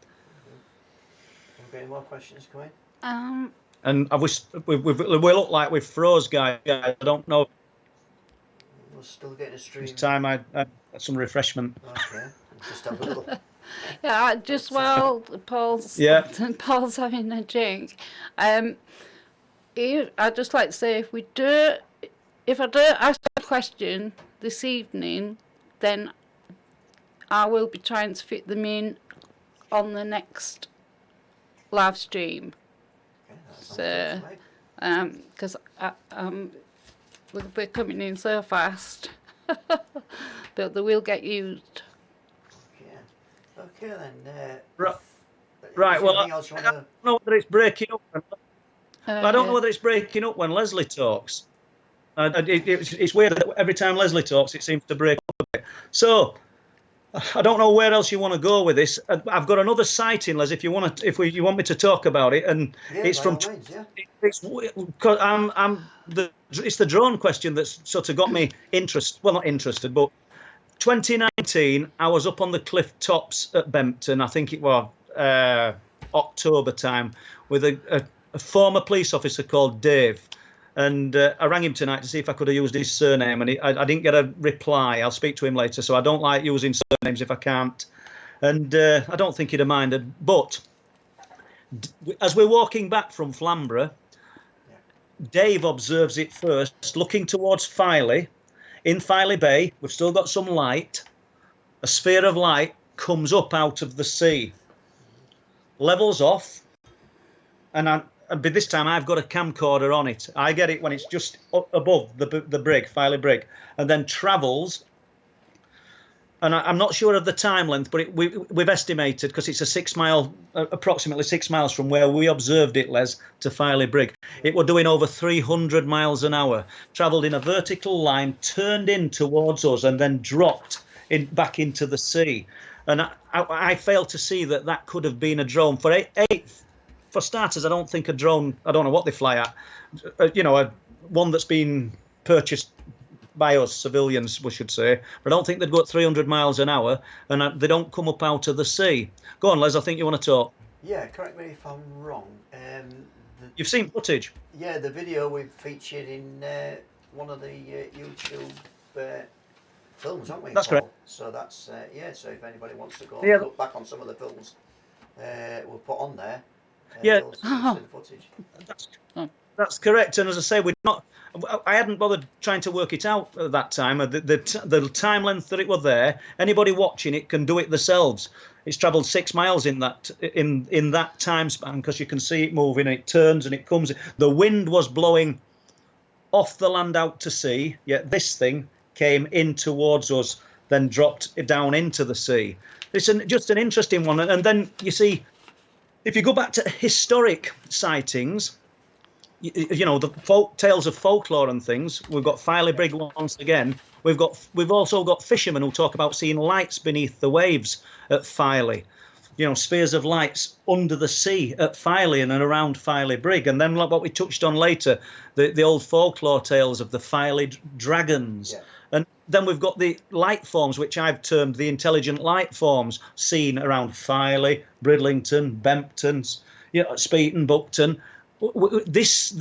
Okay, any more questions coming? And we look like we've froze, guys. I don't know. We're still getting a stream. This time I had some refreshment. Okay, just have a little. Yeah, just while Paul's having a drink, I'd just like to say if I don't ask a question this evening, then I will be trying to fit them in on the next live stream. Okay, so, because we're coming in so fast, but they will get used. Okay then. Right. Well, I don't know whether it's breaking up. I don't know Yeah. whether it's breaking up when Leslie talks. It's weird that every time Leslie talks, it seems to break up a bit. So I don't know where else you want to go with this. I've got another sighting, Les. If you want to, you want me to talk about it, and Yeah, it's by from. all means, yeah. Cause it's the drone question that's sort of got me interested. Well, not interested, but 2019, I was up on the cliff tops at Bempton. I think it was October time with a former police officer called Dave. And I rang him tonight to see if I could have used his surname, and I didn't get a reply. I'll speak to him later, so I don't like using surnames if I can't. And I don't think he'd have minded. But as we're walking back from Flamborough, Dave observes it first, looking towards Filey. In Filey Bay, we've still got some light. A sphere of light comes up out of the sea, levels off, and by this time I've got a camcorder on it. I get it when it's just up above the brig, Filey Brig, and then travels. And I'm not sure of the time length, but we've estimated, because it's approximately 6 miles from where we observed it, Les, to Filey Brig. It were doing over 300 miles an hour, travelled in a vertical line, turned in towards us, and then dropped back into the sea. And I failed to see that could have been a drone. For starters, I don't think a drone, I don't know what they fly at, one that's been purchased by us, civilians, we should say. But I don't think they'd go at 300 miles an hour, and they don't come up out of the sea. Go on, Les, I think you want to talk. Yeah, correct me if I'm wrong. You've seen footage? Yeah, the video we've featured in one of the YouTube films, haven't we? That's Paul? correct. So that's, so if anybody wants to go Yeah. look back on some of the films we'll put on there, Yeah. you'll see the footage. That's correct. And as I say, I hadn't bothered trying to work it out at that time. The time length that it was there, anybody watching it can do it themselves. It's travelled 6 miles in that time span, because you can see it moving, and it turns and it comes. The wind was blowing off the land out to sea, yet this thing came in towards us, then dropped down into the sea. It's just an interesting one. And then you see, if you go back to historic sightings, the folk tales of folklore and things. We've got Filey Brig once again. We've also got fishermen who talk about seeing lights beneath the waves at Filey. Spheres of lights under the sea at Filey and around Filey Brig. And then, like what we touched on later, the old folklore tales of the Filey dragons. Yeah. And then we've got the light forms, which I've termed the intelligent light forms, seen around Filey, Bridlington, Bempton, Speeton, Buckton. This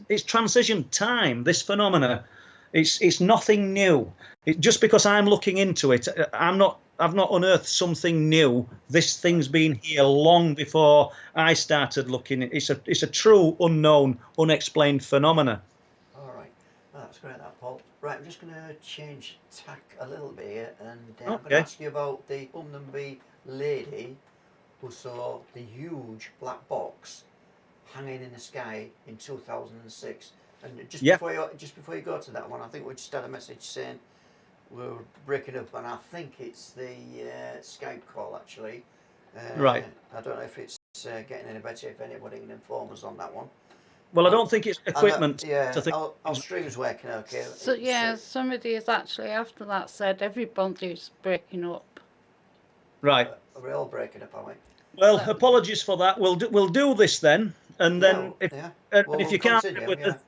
it's transition time. This phenomena, it's nothing new. Just because I'm looking into it, I've not unearthed something new. This thing's been here long before I started looking. It's a true unknown, unexplained phenomena. All right, that's great, that Paul. Right, I'm just going to change tack a little bit here, and I'm going to ask you about the Humnby lady who saw the huge black box hanging in the sky in 2006. And just before you go to that one, I think we just had a message saying we're breaking up, and I think it's the Skype call actually. Right. I don't know if it's getting any better. If anybody can inform us on that one. Well, I don't think it's equipment. Our stream's working okay. So somebody has actually after that said everybody's breaking up. Right. Are we all breaking up, are we? Well, apologies for that. We'll do this then, and then if you can't live with us,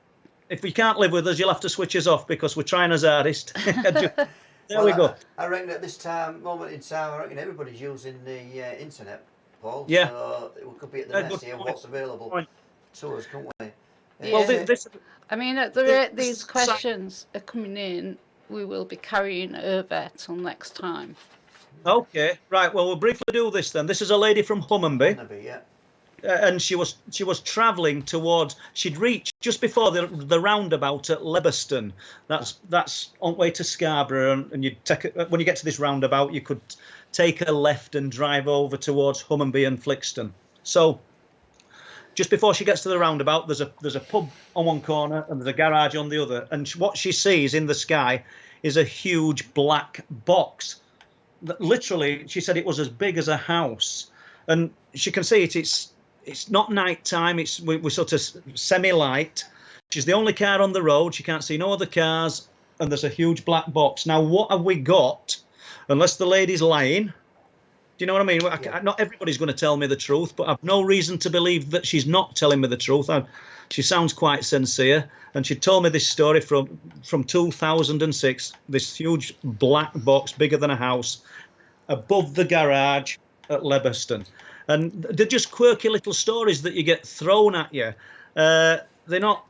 if we can't live with us, you'll have to switch us off, because we're trying as hardest. There we go. I reckon at this moment in time, I reckon everybody's using the internet, Paul. Yeah. So we could be at the mercy of what's available to us, can't we? Yeah. Well, I mean, at the rate these questions are coming in, we will be carrying over till next time. Okay, right. Well, we'll briefly do this then. This is a lady from Humnby. Yeah. And she was travelling towards. She'd reached just before the roundabout at Lebberston. That's on the way to Scarborough, and you when you get to this roundabout, you could take a left and drive over towards Humnby and Flixton. So, just before she gets to the roundabout, there's a pub on one corner and there's a garage on the other. And what she sees in the sky is a huge black box. Literally, she said it was as big as a house, and she can see it. it's not night time. We're sort of semi-light. She's the only car on the road. She can't see no other cars, and there's a huge black box. Now, what have we got? Unless the lady's lying. Do you know what I mean? Yeah. Not everybody's going to tell me the truth, but I've no reason to believe that she's not telling me the truth. She sounds quite sincere, and she told me this story from 2006. This huge black box, bigger than a house, above the garage at Lebbeston. And they're just quirky little stories that you get thrown at you. They're not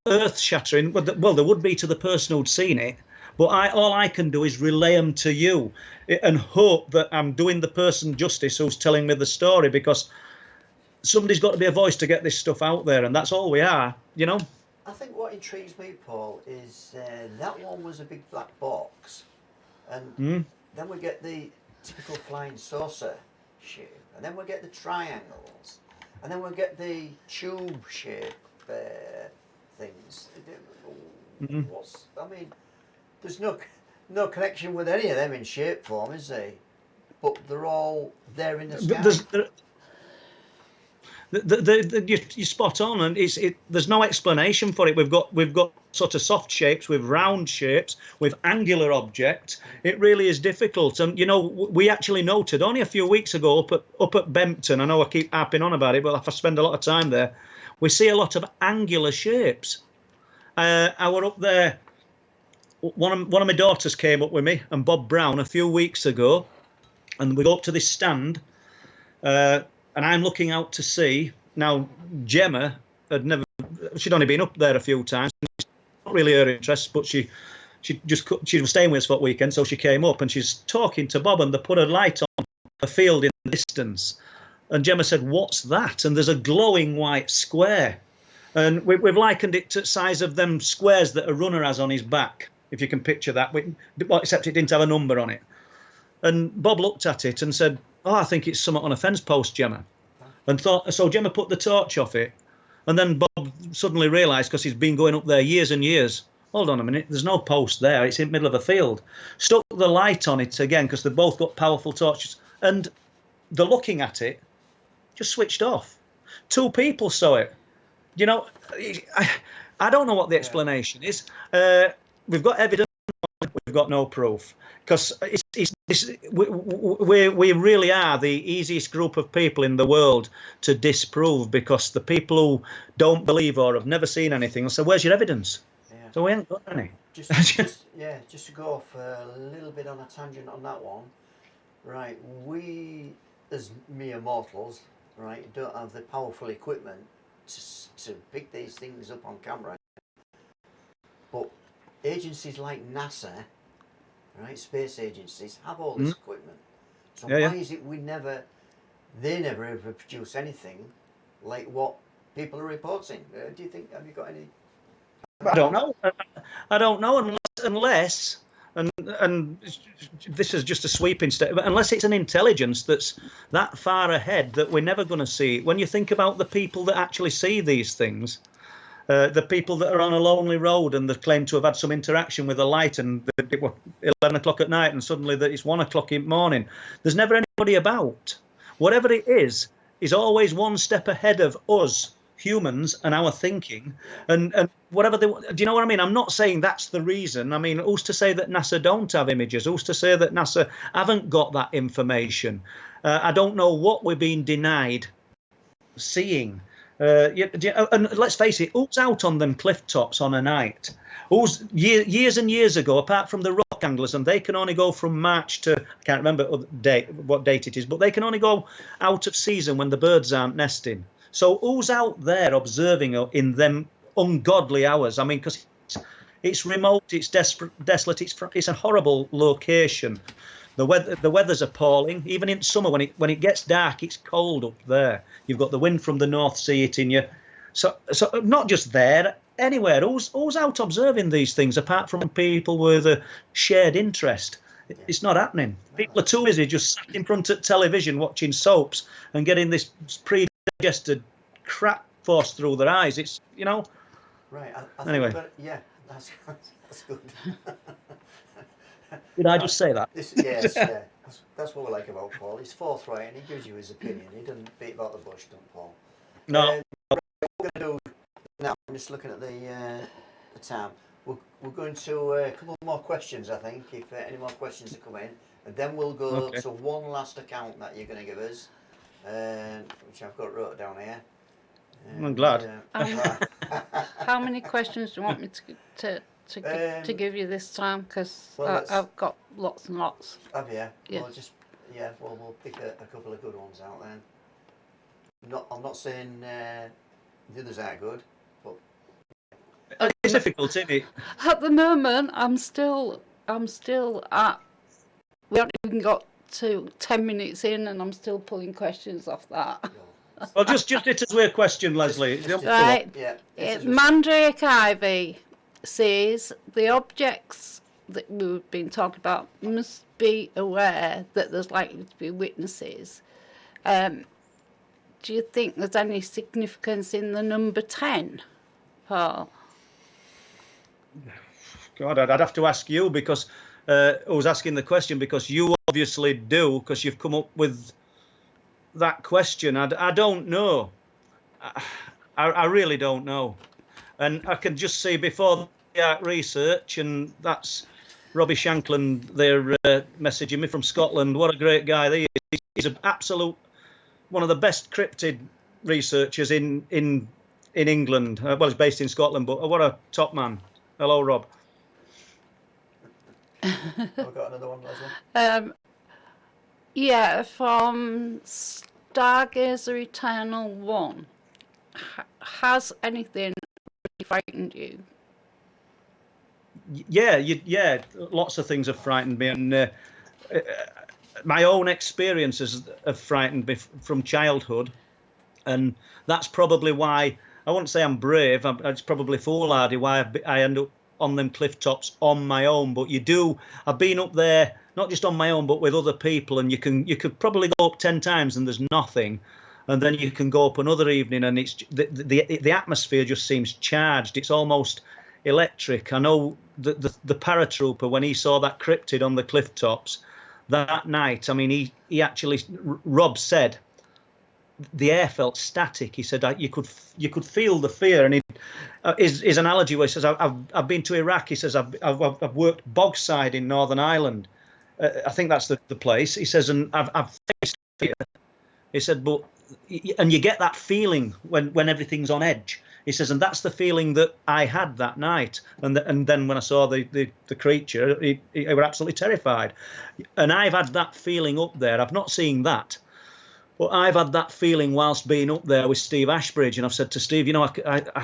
earth-shattering. Well, they would be to the person who'd seen it, but all I can do is relay them to you and hope that I'm doing the person justice who's telling me the story, because somebody's got to be a voice to get this stuff out there, and that's all we are, you know. I think what intrigues me, Paul, is that one was a big black box, and then we get the typical flying saucer shape, and then we get the triangles, and then we get the tube shape things. I mean, there's no connection with any of them in shape form, is there? But they're all there in the sky. You're spot on, and there's no explanation for it. We've got sort of soft shapes, with round shapes, with angular objects. It really is difficult. And you know, we actually noted only a few weeks ago up at Bempton. I know I keep harping on about it, but if I spend a lot of time there, we see a lot of angular shapes. I were up there. One of my daughters came up with me and Bob Brown a few weeks ago, and we go up to this stand. And I'm looking out to sea. Now, Gemma she'd only been up there a few times. It's not really her interest, but she was staying with us for the weekend, so she came up and she's talking to Bob, and they put a light on a field in the distance. And Gemma said, "What's that?" And there's a glowing white square. And we've likened it to the size of them squares that a runner has on his back, if you can picture that, except it didn't have a number on it. And Bob looked at it and said, "Oh, I think it's something on a fence post, Gemma." And so Gemma put the torch off it. And then Bob suddenly realised, because he's been going up there years and years, hold on a minute, there's no post there. It's in the middle of a field. Stuck the light on it again, because they've both got powerful torches. And they're looking at it, just switched off. Two people saw it. You know, I don't know what the explanation is. We've got evidence, we've got no proof. Because we really are the easiest group of people in the world to disprove, because the people who don't believe or have never seen anything will say, "Where's your evidence?" Yeah. So we ain't got any. Just to go off a little bit on a tangent on that one, right? We, as mere mortals, right, don't have the powerful equipment to pick these things up on camera. But agencies like NASA, right, space agencies, have all this equipment. So why is it they never ever produce anything like what people are reporting? Do you think, have you got any? I don't know. I don't know unless and this is just a sweeping statement, unless it's an intelligence that's that far ahead that we're never going to see. When you think about the people that actually see these things, the people that are on a lonely road and they claim to have had some interaction with a light, and it was 11 o'clock at night and suddenly that it's 1 o'clock in the morning. There's never anybody about. Whatever it is always one step ahead of us humans and our thinking, and whatever do you know what I mean? I'm not saying that's the reason. I mean, who's to say that NASA don't have images? Who's to say that NASA haven't got that information? I don't know what we're being denied seeing. And let's face it, who's out on them cliff tops on a night? Who's years and years ago, apart from the rock anglers, and they can only go from March to, I can't remember what date it is, but they can only go out of season when the birds aren't nesting. So who's out there observing in them ungodly hours? I mean, because it's remote, it's desolate, it's a horrible location. The weather's appalling. Even in summer, when it gets dark, it's cold up there. You've got the wind from the North Sea hitting you. So not just there, anywhere. Who's out observing these things apart from people with a shared interest? It's not happening. People are too busy just sat in front of television watching soaps and getting this pre-digested crap forced through their eyes. It's, you know. Right. I anyway. Think that's good. Did I just say that? Yes, yeah. That's what we like about Paul. He's forthright and he gives you his opinion. He doesn't beat about the bush, don't Paul? No. What we're going to do now, I'm just looking at the time. We're going to a couple more questions, I think, if any more questions to come in. And then we'll go to one last account that you're going to give us, which I've got wrote down here. I'm glad. How many questions do you want me to give you this time? Because I've got lots and lots. Have you? Yeah. Well, we'll pick a couple of good ones out then. I'm not saying the others aren't good, but it's difficult, isn't it? At the moment, I'm still at. We haven't even got to 10 minutes in, and I'm still pulling questions off that. Well, just it as a question, Leslie. Right. Yeah. Mandrake Ivy says the objects that we've been talking about must be aware that there's likely to be witnesses. Do you think there's any significance in the number 10, Paul? God, I'd have to ask you, because I was asking the question because you obviously do, because you've come up with that question. I don't know. I really don't know. And I can just see before the research, and that's Robbie Shankland, they're messaging me from Scotland. What a great guy he is. He's an absolute, one of the best cryptid researchers in England. Well, he's based in Scotland, but what a top man. Hello, Rob. We've got another one, Leslie. Yeah, from Stargazer Eternal 1. Has anything really frightened you? Yeah, lots of things have frightened me, and my own experiences have frightened me from childhood, and that's probably why I wouldn't say I'm brave. It's probably foolhardy why I end up on them cliff tops on my own. But I've been up there not just on my own, but with other people, and you could probably go up 10 times and there's nothing, and then you can go up another evening and it's the atmosphere just seems charged. It's almost electric. I know the paratrooper, when he saw that cryptid on the cliff tops that night, I mean, he actually, Rob said, the air felt static. He said you could feel the fear, and his analogy where he says, I've been to Iraq. He says I've worked bogside in Northern Ireland. I think that's the place. He says, and I've faced fear. He said, and you get that feeling when everything's on edge. He says, and that's the feeling that I had that night. And then when I saw the creature, I were absolutely terrified. And I've had that feeling up there. I've not seen that, but I've had that feeling whilst being up there with Steve Ashbridge. And I've said to Steve, I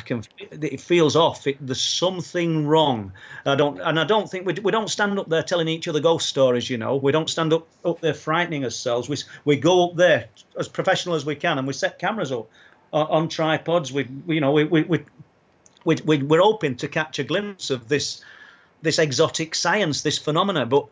can. It feels off. There's something wrong. I don't think we don't stand up there telling each other ghost stories. We don't stand up there frightening ourselves. We go up there as professional as we can, and we set cameras up on tripods. We're hoping to catch a glimpse of this exotic science, this phenomena, but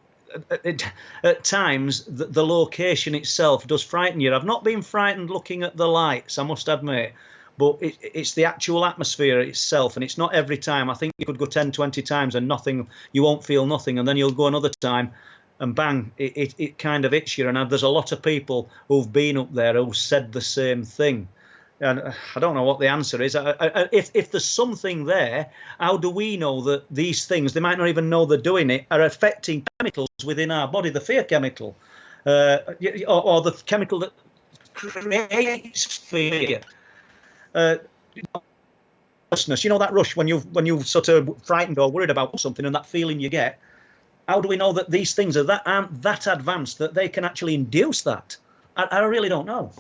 at times the location itself does frighten you. I've not been frightened looking at the lights, I must admit, but it's the actual atmosphere itself, and it's not every time. I think you could go 10, 20 times and nothing, you won't feel nothing, and then you'll go another time and bang, it kind of hits you. And there's a lot of people who've been up there who've said the same thing. And I don't know what the answer is. If there's something there, how do we know that these things, they might not even know they're doing it, are affecting chemicals within our body, the fear chemical, or the chemical that creates fear? That rush when you sort of frightened or worried about something, and that feeling you get. How do we know that these things aren't that advanced that they can actually induce that? I really don't know.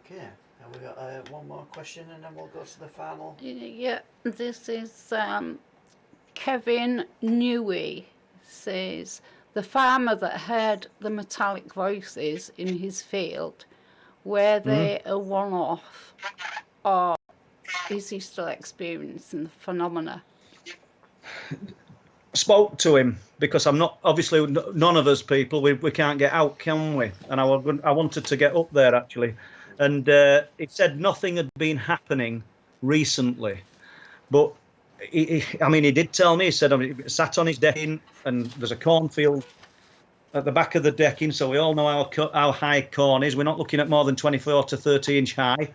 Okay. We've got one more question and then we'll go to the final. Yeah, this is Kevin Newey says, the farmer that heard the metallic voices in his field, were they a one-off, or is he still experiencing the phenomena? Spoke to him because I'm not, obviously none of us people, we can't get out, can we? And I wanted to get up there actually. And it said nothing had been happening recently, but he did tell me. He said he sat on his deck and there's a cornfield at the back of the decking, so we all know how high corn is. We're not looking at more than 24 to 30 inch high.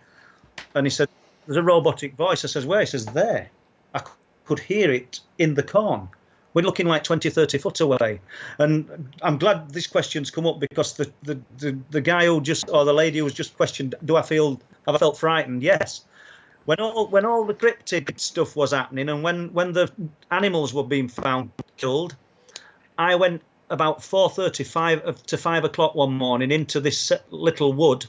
And he said, there's a robotic voice. I says, where? He says, there. I could hear it in the corn. We're looking like 20, 30 foot away. And I'm glad this question's come up, because the guy who just, or the lady who was just questioned, have I felt frightened? Yes. When all the cryptid stuff was happening, and when the animals were being found killed, I went about 4:35 to 5 o'clock one morning into this little wood,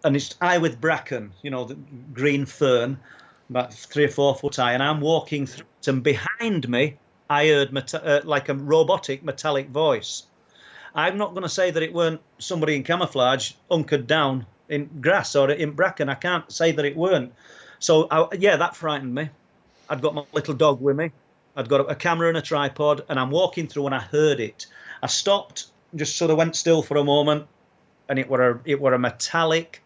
and it's high with bracken, the green fern, about 3 or 4 foot high, and I'm walking through it, and behind me I heard like a robotic metallic voice. I'm not going to say that it weren't somebody in camouflage hunkered down in grass or in bracken. I can't say that it weren't. So that frightened me. I'd got my little dog with me. I'd got a camera and a tripod, and I'm walking through, and I heard it. I stopped, just sort of went still for a moment, and it were a metallic,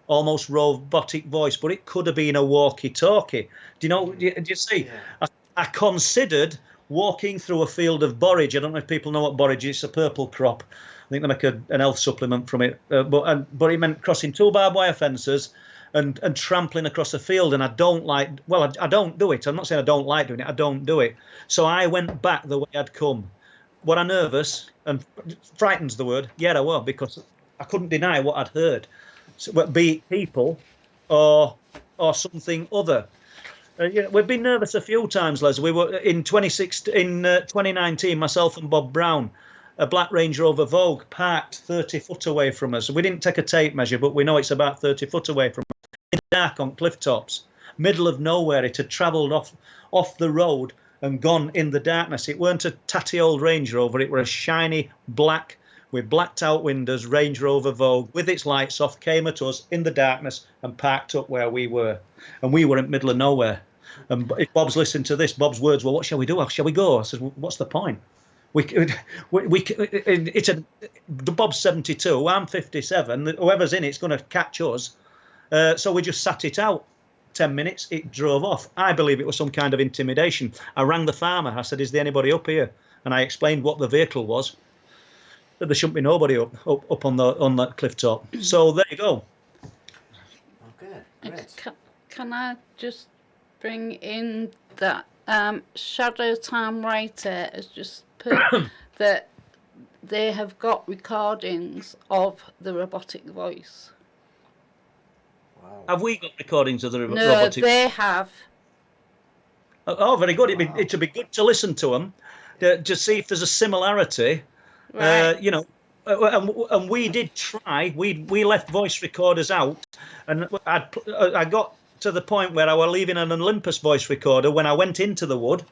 almost robotic voice, but it could have been a walkie-talkie. Do you see? Yeah. I considered walking through a field of borage. I don't know if people know what borage is. It's a purple crop. I think they make an health supplement from it. But it meant crossing 2 barbed wire fences and trampling across a field. And I don't do it. I'm not saying I don't like doing it. I don't do it. So I went back the way I'd come. Was I nervous? And frightened's the word. Yeah, I was, because I couldn't deny what I'd heard. So, be it people or something other. We've been nervous a few times, Les. We were in 2019, myself and Bob Brown, a black Range Rover Vogue parked 30 foot away from us. We didn't take a tape measure, but we know it's about 30 foot away from us. In the dark on cliff tops, middle of nowhere. It had travelled off the road and gone in the darkness. It weren't a tatty old Range Rover. It were a shiny black, with blacked out windows, Range Rover Vogue with its lights off, came at us in the darkness and parked up where we were. And we were in the middle of nowhere. And if Bob's listened to this, Bob's words were, what shall we do? How shall we go? I said, well, what's the point? Bob's 72, I'm 57. Whoever's in it's going to catch us. So we just sat it out. 10 minutes, it drove off. I believe it was some kind of intimidation. I rang the farmer. I said, is there anybody up here? And I explained what the vehicle was. There shouldn't be nobody up on that cliff top. So there you go. Okay, great. Can I just bring in that Shadow Time Writer has just put that they have got recordings of the robotic voice. Wow. Have we got recordings of the No, robotic? they have. Oh, very good. Wow. It would be good to listen to them to see if there's a similarity. Right. And we did try. We left voice recorders out, and I got to the point where I was leaving an Olympus voice recorder when I went into the wood.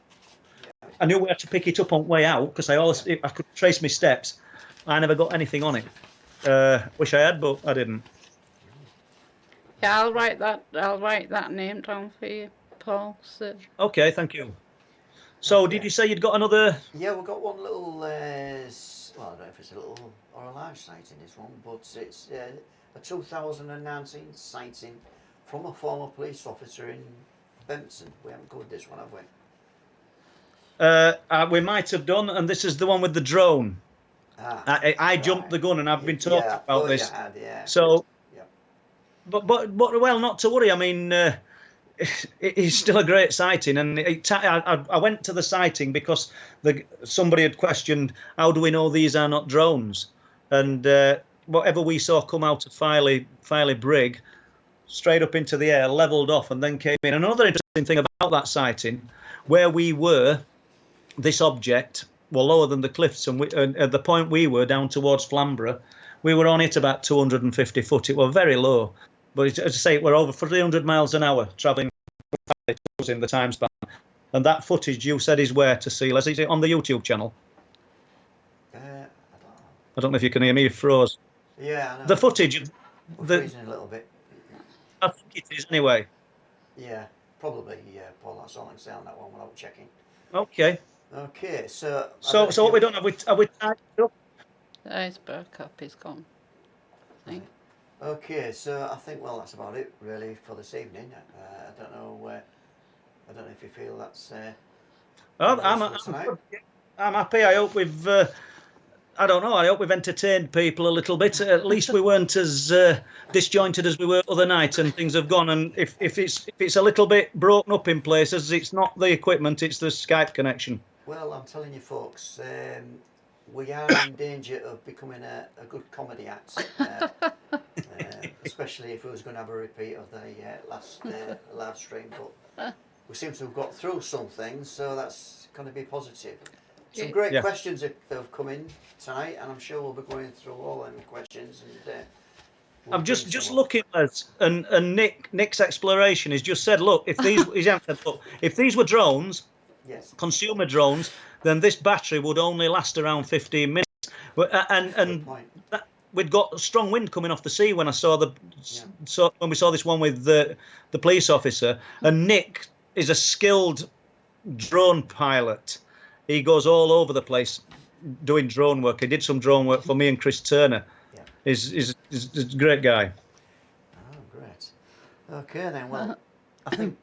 I knew where to pick it up on way out because I could trace my steps. I never got anything on it. Wish I had, but I didn't. Yeah, I'll write that name down for you, Paul. So. Okay, thank you. So, did you say you'd got another? Yeah, we've got one little. Well, I don't know if it's a little or a large sighting, this one, but it's a 2019 sighting from a former police officer in Bempton. We haven't covered this one, have we? We might have done, and this is the one with the drone. I jumped the gun, and I've been talking about this. You had, yeah. So, yeah. But well, not to worry. I mean, it's still a great sighting, and I went to the sighting because somebody had questioned, how do we know these are not drones? And whatever we saw come out of Filey Brig, straight up into the air, levelled off, and then came in. Another interesting thing about that sighting, where we were, this object were lower than the cliffs, and at the point we were down towards Flamborough, we were on it about 250 foot. It was very low, but as I say, we're over 300 miles an hour travelling in the time span. And that footage you said is where to see? Is it on the YouTube channel? I don't know if you can hear me. You froze. Yeah, I know. The footage. We're freezing a little bit. I think it is anyway. Yeah, probably. Yeah, Paul. That's all I can say on that one without checking. Okay. Okay, so. So what we done? Have we tied it up? The iceberg cup is gone, I think. Okay, so I think that's about it really for this evening. I don't know. I don't know if you feel that's. I'm happy. I hope we've I don't know. I hope we've entertained people a little bit. At least we weren't as disjointed as we were other night, and things have gone. And if it's a little bit broken up in places, it's not the equipment; it's the Skype connection. Well, I'm telling you, folks, we are in danger of becoming a good comedy act, especially if we was going to have a repeat of the last live stream. But we seem to have got through some things, so that's going to be positive. Some great questions have come in tonight, and I'm sure we'll be going through all them questions. And I'm just looking, Les, and Nick's exploration has just said, look, if these if these were drones, yes, consumer drones, then this battery would only last around 15 minutes. And we'd got a strong wind coming off the sea when I saw when we saw this one with the police officer. And Nick is a skilled drone pilot. He goes all over the place doing drone work. He did some drone work for me and Chris Turner. Yeah. He's a great guy. Oh, great. Okay, then. Well, I think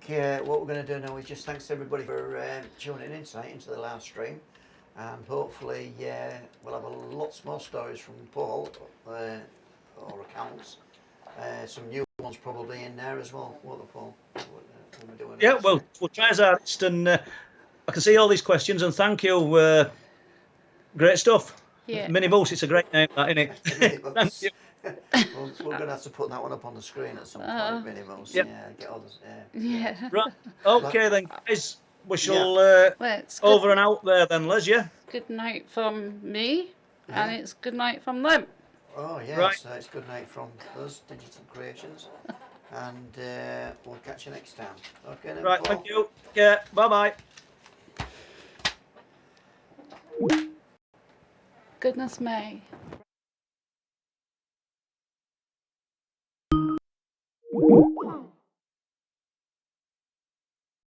what we're going to do now is just thanks everybody for tuning in tonight into the live stream. And hopefully we'll have lots more stories from Paul or accounts. Some new ones probably in there as well. Won't there, Paul? Yeah, well, we'll try as hardest, and I can see all these questions, and thank you. Great stuff. Yeah. Minibus, it's a great name, that, isn't it? Thank you. We're going to have to put that one up on the screen at some point, Minibus. Yep. Yeah, get all this. Yeah. Right. Okay, then, guys. We shall over and out there then, Les, yeah? Good night from me, and it's good night from them. Oh, yeah, right. So it's good night from us, Digital Creations. And we'll catch you next time. Okay, then. Right, Paul. thank you. Yeah, bye-bye. Goodness me.